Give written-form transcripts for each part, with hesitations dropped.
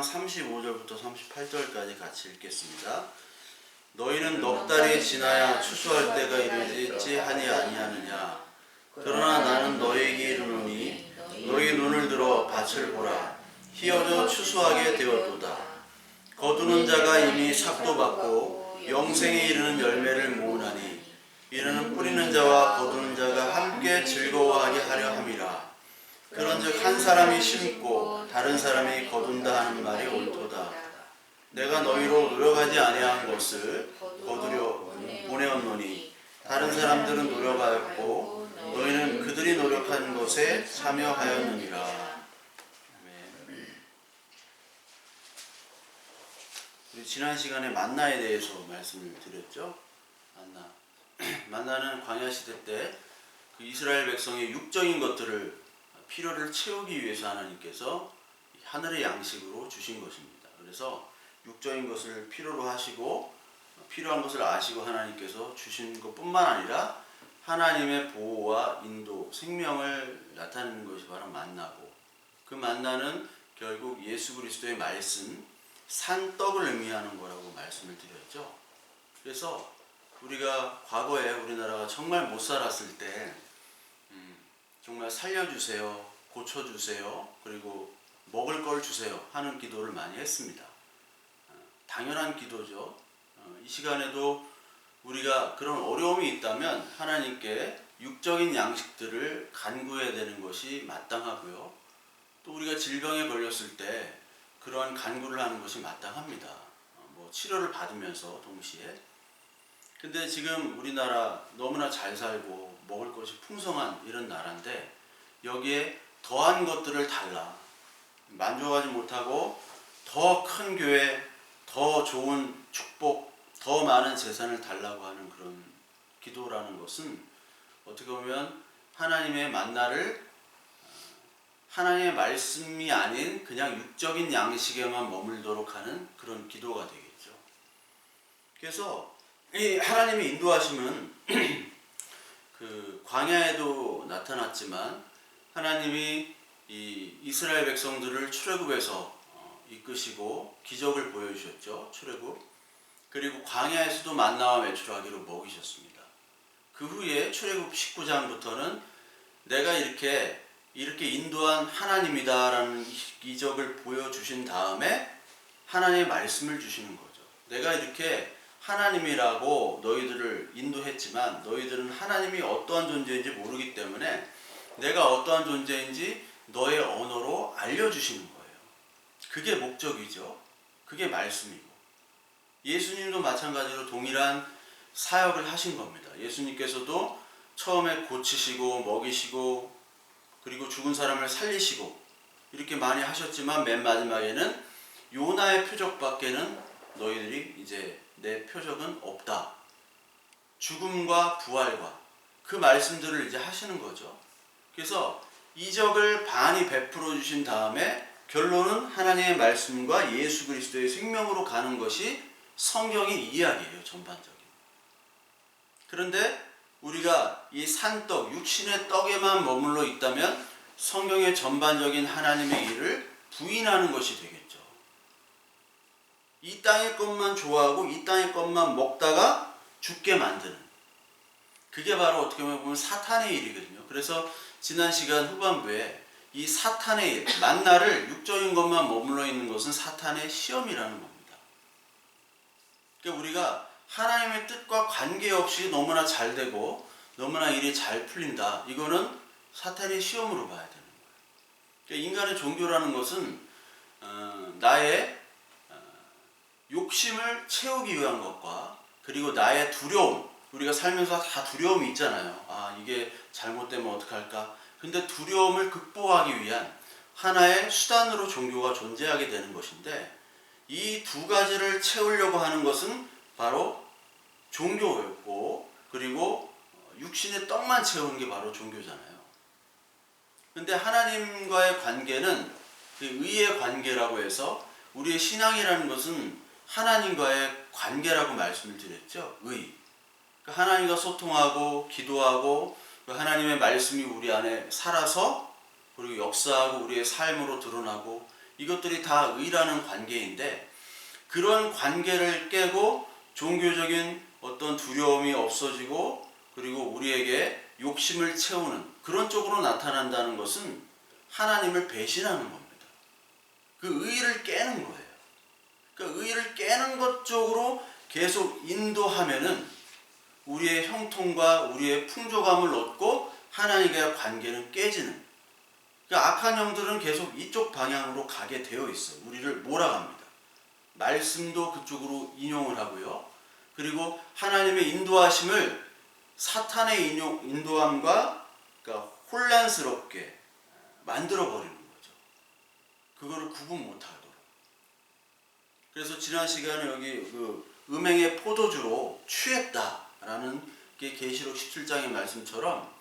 35절부터 38절까지 같이 읽겠습니다. 너희는 넉 달이 지나야 추수할 때가 이르지 아니하느냐. 그러나 나는 너희에게 이르노니 너희 눈을 들어 밭을 보라. 희어져 추수하게 되었도다. 거두는 자가 이미 삭도 받고 영생에 이르는 열매를 모으나니 이르는 뿌리는 자와 거두는 자가 함께 즐거워하게 하려 함이라. 그런즉 한 사람이 심고 다른 사람이 거둔다 하는 말이 옳도다. 내가 너희로 노력하지 아니한 것을 거두려 보내었노니 다른 사람들은 노력하였고 너희는 그들이 노력한 것에 참여하였느니라. 아멘. 우리 지난 시간에 만나에 대해서 말씀을 드렸죠. 만나는 광야 시대 때 그 이스라엘 백성의 육적인 것들을 필요를 채우기 위해서 하나님께서 하늘의 양식으로 주신 것입니다. 그래서 육적인 것을 필요로 하시고 필요한 것을 아시고 하나님께서 주신 것뿐만 아니라 하나님의 보호와 인도, 생명을 나타내는 것이 바로 만나고, 그 만나는 결국 예수 그리스도의 말씀, 산떡을 의미하는 거라고 말씀을 드렸죠. 그래서 우리가 과거에 우리나라가 정말 못 살았을 때 정말 살려주세요, 고쳐주세요, 그리고 먹을 걸 주세요 하는 기도를 많이 했습니다. 당연한 기도죠. 이 시간에도 우리가 그런 어려움이 있다면 하나님께 육적인 양식들을 간구해야 되는 것이 마땅하고요. 또 우리가 질병에 걸렸을 때 그러한 간구를 하는 것이 마땅합니다. 치료를 받으면서 동시에. 근데 지금 우리나라 너무나 잘 살고 먹을 것이 풍성한 이런 나라인데 여기에 더한 것들을 달라. 만족하지 못하고 더 큰 교회, 더 좋은 축복, 더 많은 재산을 달라고 하는 그런 기도라는 것은 어떻게 보면 하나님의 만나를 하나님의 말씀이 아닌 그냥 육적인 양식에만 머물도록 하는 그런 기도가 되겠죠. 그래서 이 하나님의 인도하심은 그 광야에도 나타났지만 하나님이 이 이스라엘 백성들을 출애굽에서 이끄시고 기적을 보여주셨죠. 출애굽. 그리고 광야에서도 만나와 메추라기로 먹이셨습니다. 그 후에 출애굽 19장부터는 내가 이렇게 인도한 하나님이다라는 기적을 보여주신 다음에 하나님의 말씀을 주시는 거죠. 내가 이렇게 하나님이라고 너희들을 인도했지만 너희들은 하나님이 어떠한 존재인지 모르기 때문에 내가 어떠한 존재인지 너의 언어로 알려주시는 거예요. 그게 목적이죠. 그게 말씀이고. 예수님도 마찬가지로 동일한 사역을 하신 겁니다. 예수님께서도 처음에 고치시고 먹이시고 그리고 죽은 사람을 살리시고 이렇게 많이 하셨지만 맨 마지막에는 요나의 표적밖에는 너희들이 이제 내 표적은 없다. 죽음과 부활과 그 말씀들을 이제 하시는 거죠. 그래서 이적을 많이 베풀어 주신 다음에 결론은 하나님의 말씀과 예수 그리스도의 생명으로 가는 것이 성경의 이야기예요. 전반적인. 그런데 우리가 이 산떡, 육신의 떡에만 머물러 있다면 성경의 전반적인 하나님의 일을 부인하는 것이 되겠죠. 이 땅의 것만 좋아하고 이 땅의 것만 먹다가 죽게 만드는, 그게 바로 어떻게 보면 사탄의 일이거든요. 그래서 지난 시간 후반부에 이 사탄의 일, 만나를 육적인 것만 머물러 있는 것은 사탄의 시험이라는 겁니다. 그러니까 우리가 하나님의 뜻과 관계없이 너무나 잘 되고 너무나 일이 잘 풀린다. 이거는 사탄의 시험으로 봐야 되는 거예요. 그러니까 인간의 종교라는 것은 나의 욕심을 채우기 위한 것과 그리고 나의 두려움, 우리가 살면서 다 두려움이 있잖아요. 이게 잘못되면 어떡할까? 근데 두려움을 극복하기 위한 하나의 수단으로 종교가 존재하게 되는 것인데 이 두 가지를 채우려고 하는 것은 바로 종교였고 그리고 육신의 떡만 채우는 게 바로 종교잖아요. 근데 하나님과의 관계는 의의 관계라고 해서 우리의 신앙이라는 것은 하나님과의 관계라고 말씀을 드렸죠. 의. 하나님과 소통하고 기도하고 하나님의 말씀이 우리 안에 살아서 그리고 역사하고 우리의 삶으로 드러나고 이것들이 다 의라는 관계인데, 그런 관계를 깨고 종교적인 어떤 두려움이 없어지고 그리고 우리에게 욕심을 채우는 그런 쪽으로 나타난다는 것은 하나님을 배신하는 겁니다. 그 의를 깨는 거예요. 그 의를 깨는 것 쪽으로 계속 인도하면은 우리의 형통과 우리의 풍조감을 얻고 하나님과의 관계는 깨지는, 그러니까 악한 영들은 계속 이쪽 방향으로 가게 되어 있어요. 우리를 몰아갑니다. 말씀도 그쪽으로 인용을 하고요. 그리고 하나님의 인도하심을 사탄의 인도함과 그러니까 혼란스럽게 만들어버리는 거죠. 그거를 구분 못하도록. 그래서 지난 시간에 여기 그 음행의 포도주로 취했다라는 게 계시록 17장의 말씀처럼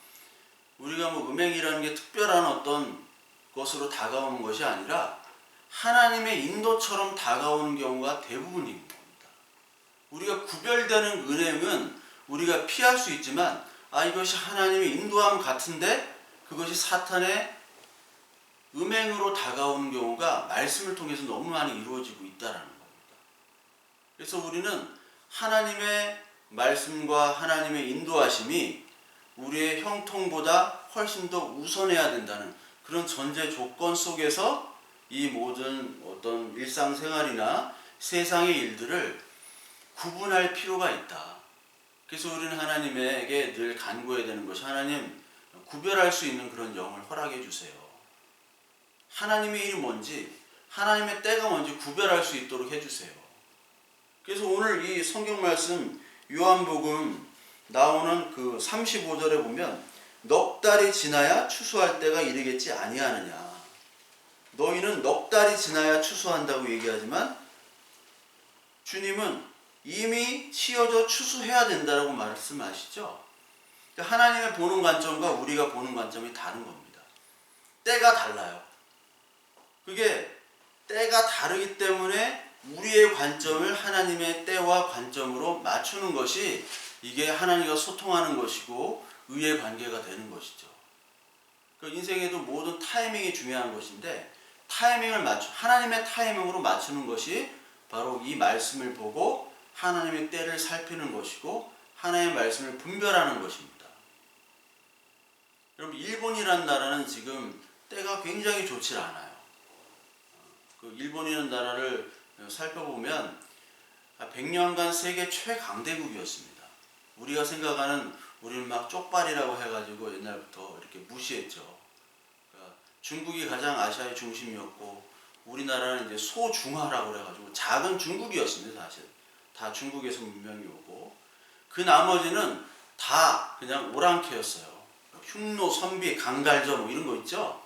우리가 뭐 음행이라는 게 특별한 어떤 것으로 다가오는 것이 아니라 하나님의 인도처럼 다가오는 경우가 대부분인 겁니다. 우리가 구별되는 은행은 우리가 피할 수 있지만 이것이 하나님의 인도함 같은데 그것이 사탄의 음행으로 다가오는 경우가 말씀을 통해서 너무 많이 이루어지고 있다는 겁니다. 그래서 우리는 하나님의 말씀과 하나님의 인도하심이 우리의 형통보다 훨씬 더 우선해야 된다는 그런 전제 조건 속에서 이 모든 어떤 일상생활이나 세상의 일들을 구분할 필요가 있다. 그래서 우리는 하나님에게 늘 간구해야 되는 것이, 하나님 구별할 수 있는 그런 영을 허락해 주세요. 하나님의 일이 뭔지, 하나님의 때가 뭔지 구별할 수 있도록 해주세요. 그래서 오늘 이 성경 말씀 요한복음 나오는 그 35절에 보면 넉 달이 지나야 추수할 때가 이르겠지 아니하느냐. 너희는 넉 달이 지나야 추수한다고 얘기하지만 주님은 이미 치어져 추수해야 된다고 말씀하시죠. 그러니까 하나님의 보는 관점과 우리가 보는 관점이 다른 겁니다. 때가 달라요. 그게 때가 다르기 때문에 우리의 관점을 하나님의 때와 관점으로 맞추는 것이 이게 하나님과 소통하는 것이고 의의 관계가 되는 것이죠. 그러니까 인생에도 모든 타이밍이 중요한 것인데 타이밍을 하나님의 타이밍으로 맞추는 것이 바로 이 말씀을 보고 하나님의 때를 살피는 것이고 하나님의 말씀을 분별하는 것입니다. 여러분, 일본이라는 나라는 지금 때가 굉장히 좋지 않아요. 그 일본이라는 나라를 살펴보면 100년간 세계 최강대국이었습니다. 우리가 생각하는, 우리는 막 쪽발이라고 해가지고 옛날부터 이렇게 무시했죠. 그러니까 중국이 가장 아시아의 중심이었고 우리나라는 이제 소중화라고 그래가지고 작은 중국이었습니다. 사실 다 중국에서 문명이 오고 그 나머지는 다 그냥 오랑캐였어요. 흉노, 선비, 강갈저 뭐 이런 거 있죠.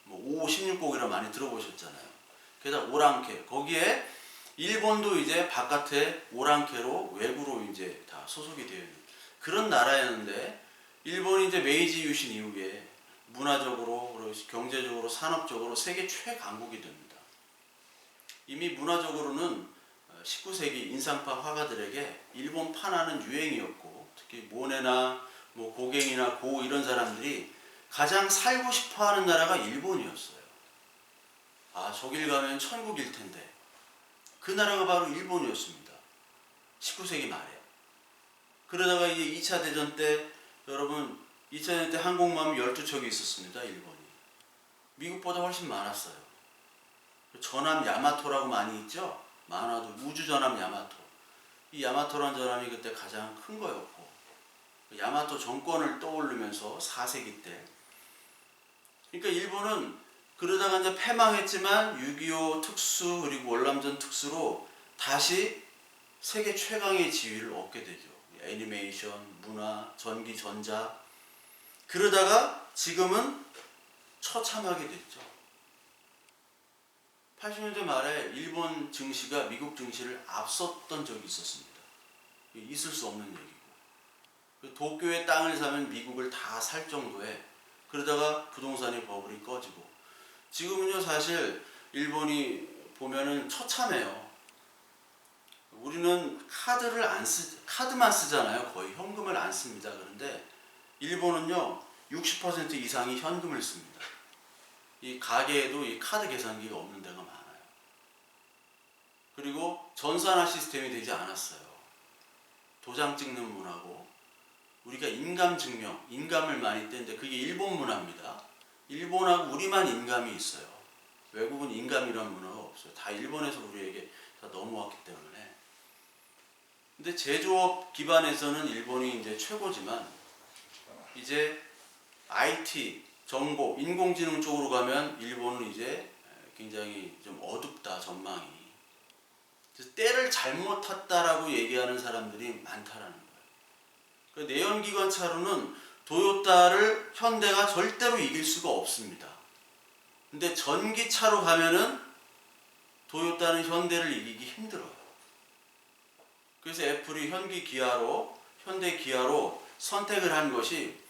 뭐 5, 16곡이라 많이 들어보셨잖아요. 게다가 오랑캐, 거기에 일본도 이제 바깥에 오랑캐로 외부로 이제 다 소속이 되어 있는 그런 나라였는데, 일본이 이제 메이지 유신 이후에 문화적으로, 경제적으로, 산업적으로 세계 최강국이 됩니다. 이미 문화적으로는 19세기 인상파 화가들에게 일본 판화는 유행이었고, 특히 모네나 뭐 고갱이나 고 이런 사람들이 가장 살고 싶어하는 나라가 일본이었어요. 저길 가면 천국일 텐데. 그 나라가 바로 일본이었습니다. 19세기 말에. 그러다가 이제 2차 대전 때, 여러분 2차 대전 때 항공모함 12척이 있었습니다. 일본이. 미국보다 훨씬 많았어요. 전함 야마토라고 많이 있죠. 만화도 우주전함 야마토. 이 야마토라는 전함이 그때 가장 큰 거였고, 야마토 정권을 떠올리면서 4세기 때. 그러니까 일본은 그러다가 이제 패망했지만 6.25 특수 그리고 월남전 특수로 다시 세계 최강의 지위를 얻게 되죠. 애니메이션, 문화, 전기, 전자. 그러다가 지금은 처참하게 됐죠. 80년대 말에 일본 증시가 미국 증시를 앞섰던 적이 있었습니다. 있을 수 없는 얘기고. 도쿄의 땅을 사면 미국을 다 살 정도에, 그러다가 부동산의 버블이 꺼지고, 지금은요 사실 일본이 보면은 처참해요. 우리는 카드만 쓰잖아요. 거의 현금을 안 씁니다. 그런데 일본은요 60% 이상이 현금을 씁니다. 이 가게에도 이 카드 계산기가 없는 데가 많아요. 그리고 전산화 시스템이 되지 않았어요. 도장 찍는 문화고, 우리가 인감 증명, 인감을 많이 떼는데 그게 일본 문화입니다. 일본하고 우리만 인감이 있어요. 외국은 인감이라는 문화가 없어요. 다 일본에서 우리에게 다 넘어왔기 때문에. 근데 제조업 기반에서는 일본이 이제 최고지만, 이제 IT, 정보, 인공지능 쪽으로 가면 일본은 이제 굉장히 좀 어둡다, 전망이. 그래서 때를 잘못 탔다라고 얘기하는 사람들이 많다라는 거예요. 그 내연기관차로는 도요타를 현대가 절대로 이길 수가 없습니다. 근데 전기차로 가면은 도요타는 현대를 이기기 힘들어요. 그래서 애플이 현대 기아로 선택을 한 것이,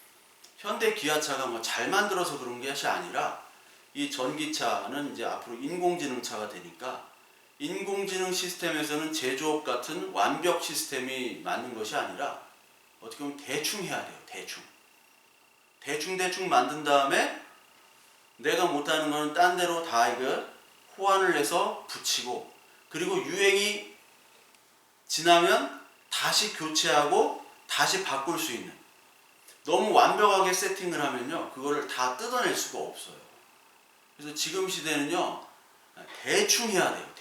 현대 기아차가 뭐 잘 만들어서 그런 것이 아니라, 이 전기차는 이제 앞으로 인공지능차가 되니까 인공지능 시스템에서는 제조업 같은 완벽 시스템이 맞는 것이 아니라 어떻게 보면 대충 해야 돼요. 대충 만든 다음에 내가 못하는 거는 딴 데로 다 이거 호환을 해서 붙이고, 그리고 유행이 지나면 다시 교체하고 다시 바꿀 수 있는, 너무 완벽하게 세팅을 하면요 그거를 다 뜯어낼 수가 없어요. 그래서 지금 시대는요 대충 해야 돼요.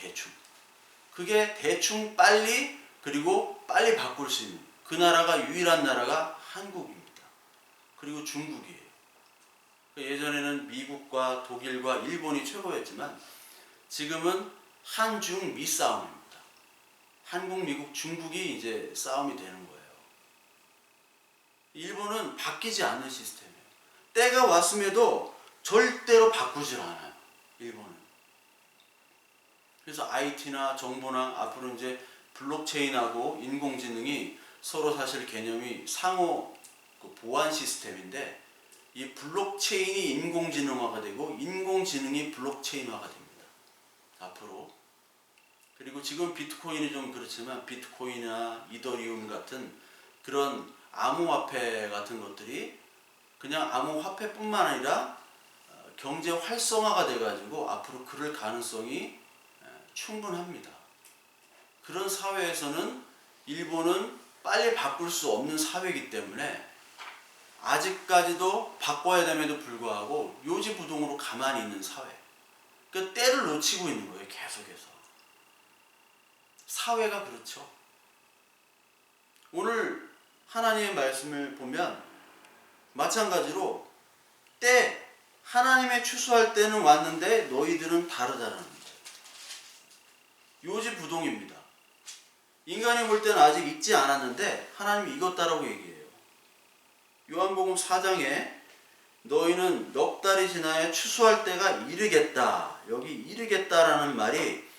그게 대충 빨리, 그리고 빨리 바꿀 수 있는 그 나라가, 유일한 나라가 한국입니다. 그리고 중국이에요. 예전에는 미국과 독일과 일본이 최고였지만 지금은 한중 미 싸움입니다. 한국, 미국, 중국이 이제 싸움이 되는 거예요. 일본은 바뀌지 않는 시스템이에요. 때가 왔음에도 절대로 바꾸질 않아요. 일본은. 그래서 IT나 정보나 앞으로 이제 블록체인하고 인공지능이 서로 사실 개념이 상호 보완 시스템인데, 이 블록체인이 인공지능화가 되고 인공지능이 블록체인화가 됩니다. 앞으로. 그리고 지금 비트코인이 좀 그렇지만 비트코인이나 이더리움 같은 그런 암호화폐 같은 것들이 그냥 암호화폐뿐만 아니라 경제 활성화가 돼가지고 앞으로 그럴 가능성이 충분합니다. 그런 사회에서는 일본은 빨리 바꿀 수 없는 사회이기 때문에 아직까지도 바꿔야 됨에도 불구하고 요지부동으로 가만히 있는 사회. 그 때를 놓치고 있는 거예요. 계속해서. 사회가 그렇죠. 오늘 하나님의 말씀을 보면 마찬가지로 하나님의 추수할 때는 왔는데 너희들은 다르다라는 거예요. 요지부동입니다. 인간이 볼 때는 아직 익지 않았는데 하나님이 익었다라고 얘기해요. 요한복음 4장에 너희는 넉 달이 지나야 추수할 때가 이르겠다. 여기 이르겠다라는 말이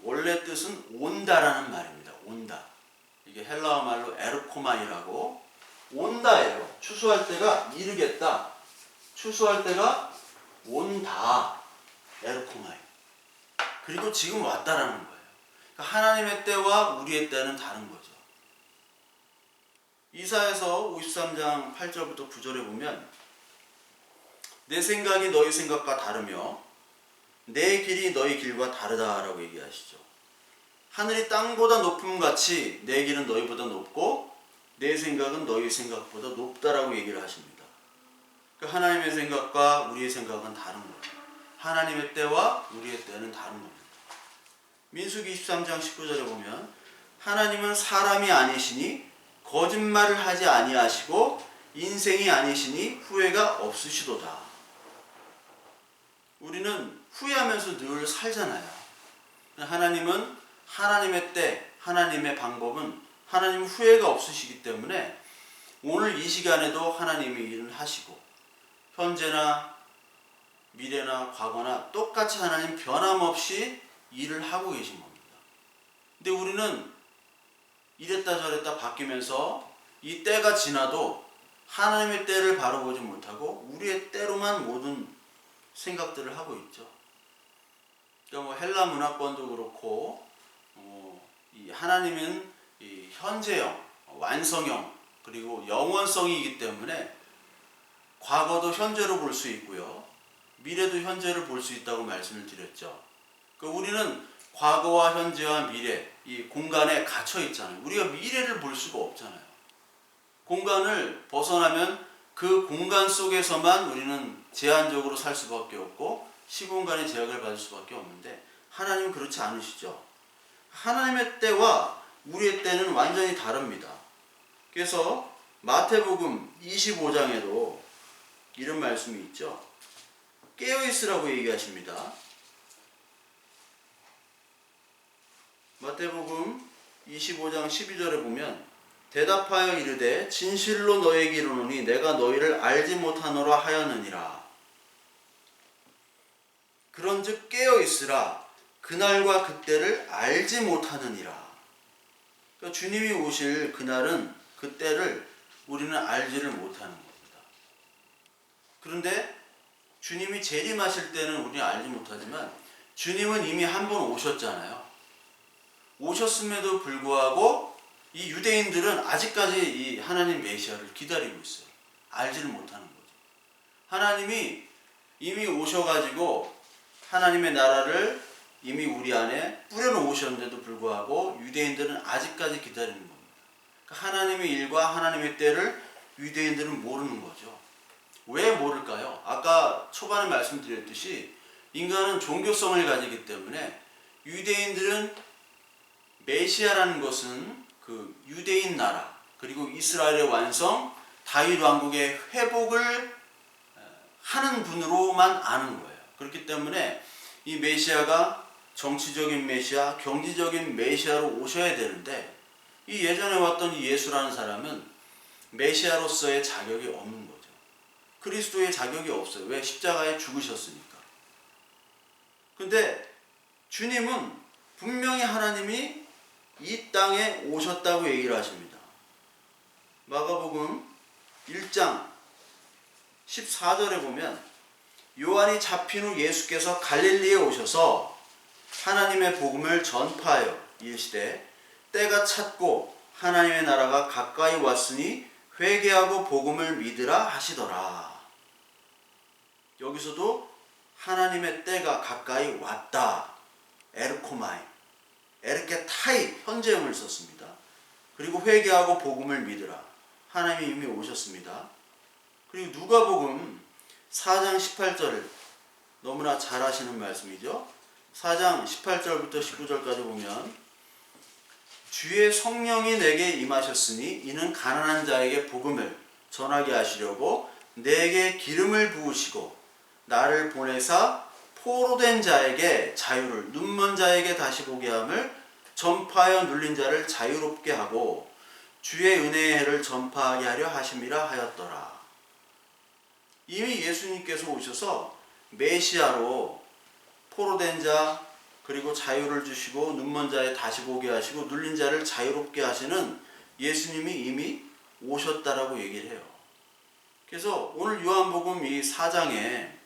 원래 뜻은 온다라는 말입니다. 온다. 이게 헬라어 말로 에르코마이라고, 온다예요. 추수할 때가 이르겠다. 추수할 때가 온다. 에르코마이. 그리고 지금 왔다라는 거예요. 그러니까 하나님의 때와 우리의 때는 다른 거죠. 이사야서 53장 8절부터 9절에 보면 내 생각이 너희 생각과 다르며 내 길이 너희 길과 다르다라고 얘기하시죠. 하늘이 땅보다 높음같이 내 길은 너희보다 높고 내 생각은 너희 생각보다 높다라고 얘기를 하십니다. 그러니까 하나님의 생각과 우리의 생각은 다른 거예요. 하나님의 때와 우리의 때는 다른 겁니다. 민수기 23장 19절에 보면 하나님은 사람이 아니시니 거짓말을 하지 아니하시고 인생이 아니시니 후회가 없으시도다. 우리는 후회하면서 늘 살잖아요. 하나님은 하나님의 때, 하나님의 방법은 하나님 후회가 없으시기 때문에 오늘 이 시간에도 하나님이 일을 하시고 현재나 미래나 과거나 똑같이 하나님 변함없이 일을 하고 계신 겁니다. 근데 우리는 이랬다 저랬다 바뀌면서 이 때가 지나도 하나님의 때를 바로 보지 못하고 우리의 때로만 모든 생각들을 하고 있죠. 그러니까 뭐 헬라 문화권도 그렇고 이 하나님은 이 현재형, 완성형, 그리고 영원성이기 때문에 과거도 현재로 볼 수 있고요. 미래도 현재를 볼 수 있다고 말씀을 드렸죠. 우리는 과거와 현재와 미래, 이 공간에 갇혀 있잖아요. 우리가 미래를 볼 수가 없잖아요. 공간을 벗어나면 그 공간 속에서만 우리는 제한적으로 살 수밖에 없고 시공간의 제약을 받을 수밖에 없는데, 하나님은 그렇지 않으시죠. 하나님의 때와 우리의 때는 완전히 다릅니다. 그래서 마태복음 25장에도 이런 말씀이 있죠. 깨어있으라고 얘기하십니다. 마태복음 25장 12절에 보면, 대답하여 이르되 진실로 너에게 이르노니 내가 너희를 알지 못하노라 하였느니라. 그런즉 깨어있으라, 그날과 그때를 알지 못하느니라. 그러니까 주님이 오실 그날은, 그때를 우리는 알지를 못하는 겁니다. 그런데 주님이 재림하실 때는 우리는 알지 못하지만 주님은 이미 한 번 오셨잖아요. 오셨음에도 불구하고 이 유대인들은 아직까지 이 하나님 메시아를 기다리고 있어요. 알지를 못하는 거죠. 하나님이 이미 오셔가지고 하나님의 나라를 이미 우리 안에 뿌려놓으셨는데도 불구하고 유대인들은 아직까지 기다리는 겁니다. 그러니까 하나님의 일과 하나님의 때를 유대인들은 모르는 거죠. 왜 모를까요? 아까 초반에 말씀드렸듯이 인간은 종교성을 가지기 때문에, 유대인들은 메시아라는 것은 그 유대인 나라, 그리고 이스라엘의 완성, 다윗 왕국의 회복을 하는 분으로만 아는 거예요. 그렇기 때문에 이 메시아가 정치적인 메시아, 경제적인 메시아로 오셔야 되는데, 이 예전에 왔던 이 예수라는 사람은 메시아로서의 자격이 없는 거죠. 그리스도의 자격이 없어요. 왜? 십자가에 죽으셨으니까. 근데 주님은 분명히 하나님이 이 땅에 오셨다고 얘기를 하십니다. 마가복음 1장 14절에 보면, 요한이 잡힌 후 예수께서 갈릴리에 오셔서 하나님의 복음을 전파하여 이르시되 때가 찼고 하나님의 나라가 가까이 왔으니 회개하고 복음을 믿으라 하시더라. 여기서도 하나님의 때가 가까이 왔다. 에르코마이, 에르케타이, 현재형을 썼습니다. 그리고 회개하고 복음을 믿으라. 하나님이 이미 오셨습니다. 그리고 누가복음 4장 18절을 너무나 잘 하시는 말씀이죠. 4장 18절부터 19절까지 보면, 주의 성령이 내게 임하셨으니 이는 가난한 자에게 복음을 전하게 하시려고 내게 기름을 부으시고 나를 보내사 포로된 자에게 자유를, 눈먼 자에게 다시 보게 함을, 전파하여 눌린 자를 자유롭게 하고 주의 은혜의 해를 전파하게 하려 하심이라 하였더라. 이미 예수님께서 오셔서 메시아로 포로된 자, 그리고 자유를 주시고 눈먼 자에 다시 보게 하시고 눌린 자를 자유롭게 하시는 예수님이 이미 오셨다라고 얘기를 해요. 그래서 오늘 요한복음 이 4장에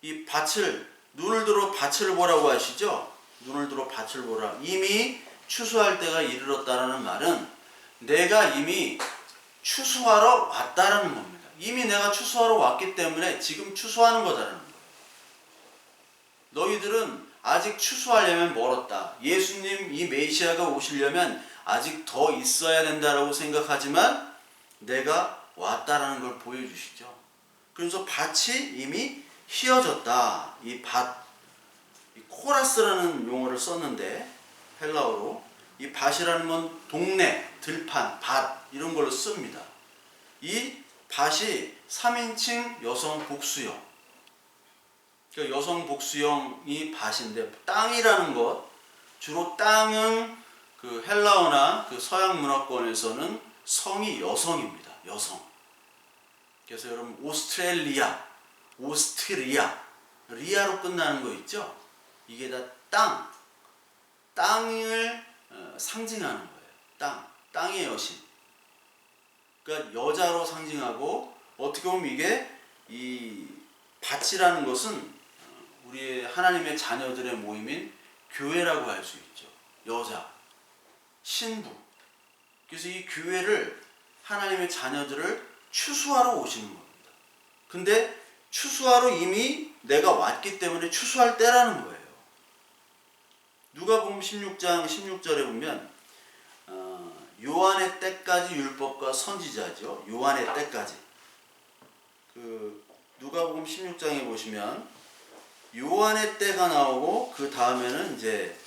이 밭을, 눈을 들어 밭을 보라고 하시죠. 눈을 들어 밭을 보라. 이미 추수할 때가 이르렀다라는 말은 내가 이미 추수하러 왔다라는 겁니다. 이미 내가 추수하러 왔기 때문에 지금 추수하는 거다라는 거예요. 너희들은 아직 추수하려면 멀었다. 예수님 이 메시아가 오시려면 아직 더 있어야 된다라고 생각하지만 내가 왔다라는 걸 보여주시죠. 그래서 밭이 이미 휘어졌다. 이 밭, 이 코라스라는 용어를 썼는데 헬라어로 이 밭이라는 건 동네, 들판, 밭 이런 걸로 씁니다. 이 밭이 3인칭 여성 복수형, 그러니까 여성 복수형이 밭인데, 땅이라는 것, 주로 땅은 그 헬라어나 그 서양 문화권에서는 성이 여성입니다. 여성. 그래서 여러분 오스트레일리아, 오스트리아, 리아로 끝나는 거 있죠? 이게 다 땅을 상징하는 거예요. 땅의 여신. 그러니까 여자로 상징하고, 어떻게 보면 이게 이 밭이라는 것은 우리의 하나님의 자녀들의 모임인 교회라고 할 수 있죠. 여자, 신부. 그래서 이 교회를, 하나님의 자녀들을 추수하러 오시는 겁니다. 근데 추수하러 이미 내가 왔기 때문에 추수할 때라는 거예요. 누가복음 16장 16절에 보면 요한의 때까지 율법과 선지자죠. 요한의 때까지. 그 누가복음 16장에 보시면 요한의 때가 나오고 그 다음에는 이제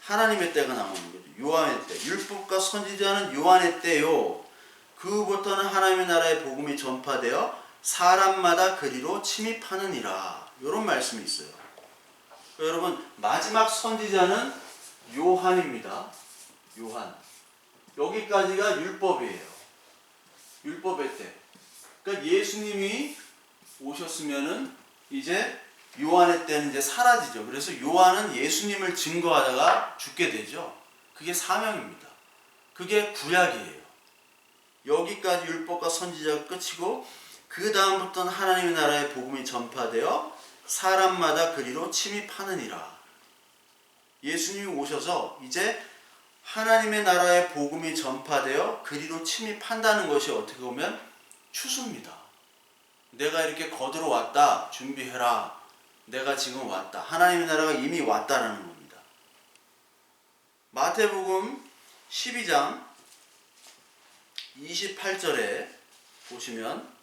하나님의 때가 나오는 거죠. 요한의 때. 율법과 선지자는 요한의 때요. 그부터는 하나님의 나라의 복음이 전파되어 사람마다 그리로 침입하느니라. 이런 말씀이 있어요. 여러분, 마지막 선지자는 요한입니다. 요한. 여기까지가 율법이에요. 율법의 때. 그러니까 예수님이 오셨으면은 이제 요한의 때는 이제 사라지죠. 그래서 요한은 예수님을 증거하다가 죽게 되죠. 그게 사명입니다. 그게 구약이에요. 여기까지 율법과 선지자가 끝이고 그 다음부터는 하나님의 나라의 복음이 전파되어 사람마다 그리로 침입하느니라. 예수님이 오셔서 이제 하나님의 나라의 복음이 전파되어 그리로 침입한다는 것이 어떻게 보면 추수입니다. 내가 이렇게 거들어 왔다. 준비해라. 내가 지금 왔다. 하나님의 나라가 이미 왔다라는 겁니다. 마태복음 12장 28절에 보시면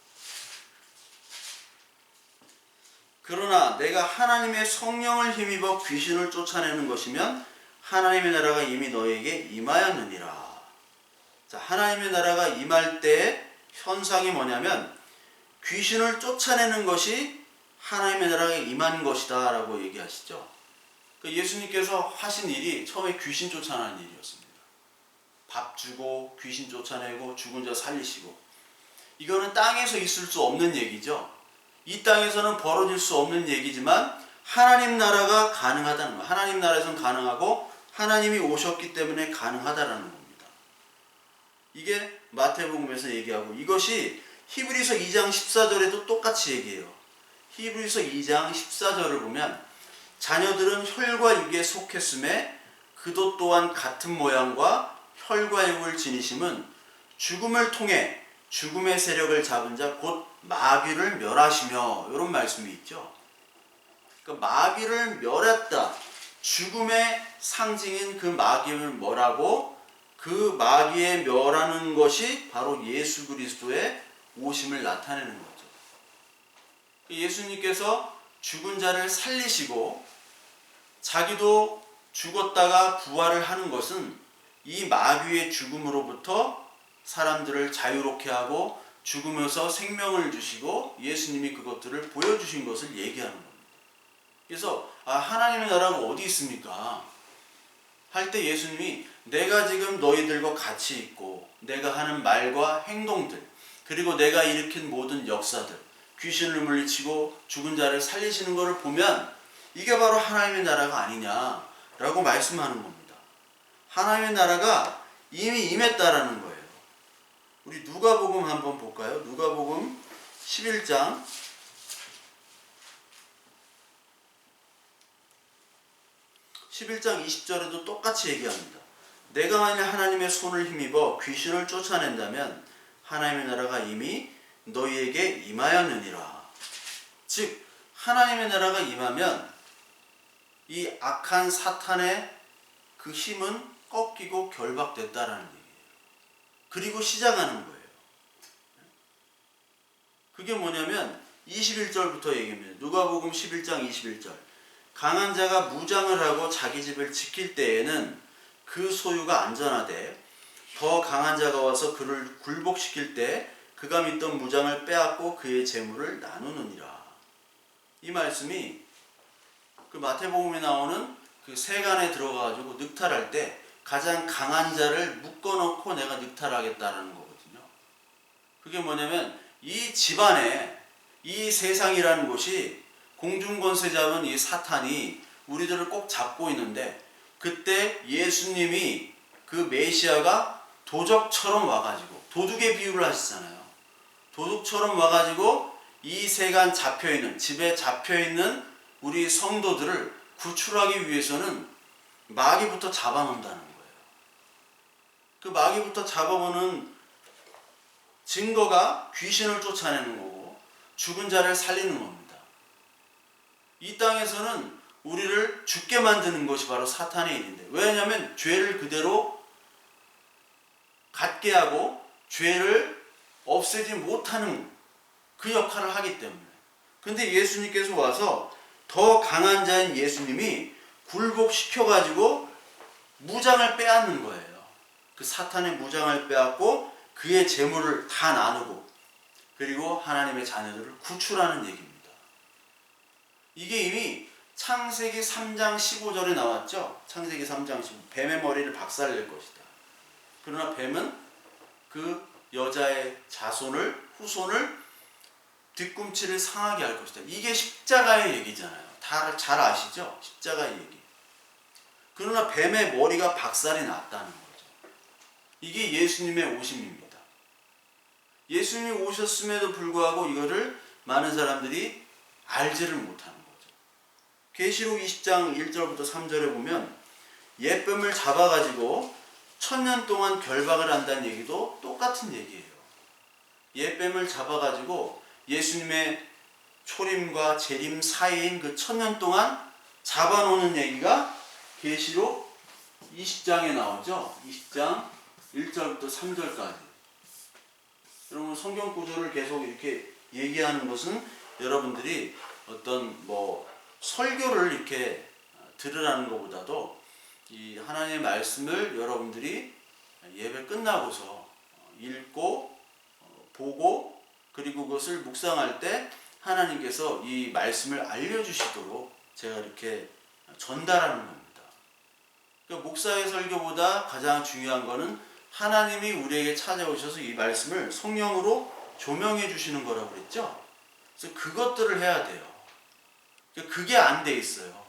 그러나 내가 하나님의 성령을 힘입어 귀신을 쫓아내는 것이면 하나님의 나라가 이미 너에게 임하였느니라. 자, 하나님의 나라가 임할 때 현상이 뭐냐면 귀신을 쫓아내는 것이 하나님의 나라가 임한 것이다 라고 얘기하시죠. 예수님께서 하신 일이 처음에 귀신 쫓아내는 일이었습니다. 밥 주고 귀신 쫓아내고 죽은 자 살리시고. 이거는 땅에서 있을 수 없는 얘기죠. 이 땅에서는 벌어질 수 없는 얘기지만 하나님 나라가 가능하다는 거예요. 하나님 나라에서는 가능하고 하나님이 오셨기 때문에 가능하다라는 겁니다. 이게 마태복음에서 얘기하고 이것이 히브리서 2장 14절에도 똑같이 얘기해요. 히브리서 2장 14절을 보면 자녀들은 혈과 육에 속했음에 그도 또한 같은 모양과 혈과 육을 지니심은 죽음을 통해 죽음의 세력을 잡은 자 곧 마귀를 멸하시며 이런 말씀이 있죠. 그러니까 마귀를 멸했다. 죽음의 상징인 그 마귀를 멸하고 그 마귀에 멸하는 것이 바로 예수 그리스도의 오심을 나타내는 거죠. 예수님께서 죽은 자를 살리시고 자기도 죽었다가 부활을 하는 것은 이 마귀의 죽음으로부터 사람들을 자유롭게 하고 죽으면서 생명을 주시고 예수님이 그것들을 보여주신 것을 얘기하는 겁니다. 그래서 하나님의 나라가 어디 있습니까? 할 때 예수님이 내가 지금 너희들과 같이 있고 내가 하는 말과 행동들 그리고 내가 일으킨 모든 역사들 귀신을 물리치고 죽은 자를 살리시는 것을 보면 이게 바로 하나님의 나라가 아니냐라고 말씀하는 겁니다. 하나님의 나라가 이미 임했다라는 거예요. 우리 누가복음 한번 볼까요? 누가복음 11장 20절에도 똑같이 얘기합니다. 내가 만일 하나님의 손을 힘입어 귀신을 쫓아낸다면 하나님의 나라가 이미 너희에게 임하였느니라. 즉 하나님의 나라가 임하면 이 악한 사탄의 그 힘은 꺾이고 결박됐다라는 얘기예요. 그리고 시작하는 거예요. 그게 뭐냐면 21절부터 얘기합니다. 누가복음 11장 21절. 강한 자가 무장을 하고 자기 집을 지킬 때에는 그 소유가 안전하되 더 강한 자가 와서 그를 굴복시킬 때 그가 믿던 무장을 빼앗고 그의 재물을 나누느니라. 이 말씀이 그 마태복음에 나오는 그 세간에 들어가가지고 늑탈할 때 가장 강한 자를 묶어놓고 내가 늑탈하겠다라는 거거든요. 그게 뭐냐면 이 집안에 이 세상이라는 곳이 공중권세 잡은 이 사탄이 우리들을 꼭 잡고 있는데 그때 예수님이 그 메시아가 도적처럼 와가지고 도둑의 비유를 하시잖아요. 도둑처럼 와가지고 이 세간 잡혀있는 집에 잡혀있는 우리 성도들을 구출하기 위해서는 마귀부터 잡아놓는다는 거예요. 그 마귀부터 잡아보는 증거가 귀신을 쫓아내는 거고 죽은 자를 살리는 겁니다. 이 땅에서는 우리를 죽게 만드는 것이 바로 사탄의 일인데, 왜냐하면 죄를 그대로 갖게 하고 죄를 없애지 못하는 그 역할을 하기 때문에. 근데 예수님께서 와서 더 강한 자인 예수님이 굴복시켜가지고 무장을 빼앗는 거예요. 그 사탄의 무장을 빼앗고 그의 재물을 다 나누고, 그리고 하나님의 자녀들을 구출하는 얘기입니다. 이게 이미 창세기 3장 15절에 나왔죠. 창세기 3장 15절. 뱀의 머리를 박살낼 것이다. 그러나 뱀은 그 여자의 자손을, 후손을, 뒤꿈치를 상하게 할 것이다. 이게 십자가의 얘기잖아요. 다 잘 아시죠? 십자가의 얘기. 그러나 뱀의 머리가 박살이 났다는 거죠. 이게 예수님의 오심입니다. 예수님이 오셨음에도 불구하고 이거를 많은 사람들이 알지를 못하는 거죠. 계시록 20장 1절부터 3절에 보면 옛뱀을 잡아가지고 1000년 동안 결박을 한다는 얘기도 똑같은 얘기예요. 옛뱀을 잡아가지고 예수님의 초림과 재림 사이인 그 1000년 동안 잡아놓는 얘기가 계시록 20장에 나오죠. 20장 1절부터 3절까지. 여러분, 성경 구조를 계속 이렇게 얘기하는 것은 여러분들이 어떤 설교를 이렇게 들으라는 것보다도 이 하나님의 말씀을 여러분들이 예배 끝나고서 읽고 보고, 그리고 그것을 묵상할 때 하나님께서 이 말씀을 알려주시도록 제가 이렇게 전달하는 겁니다. 그러니까 목사의 설교보다 가장 중요한 것은 하나님이 우리에게 찾아오셔서 이 말씀을 성령으로 조명해 주시는 거라고 그랬죠. 그래서 그것들을 해야 돼요. 그게 안 돼 있어요.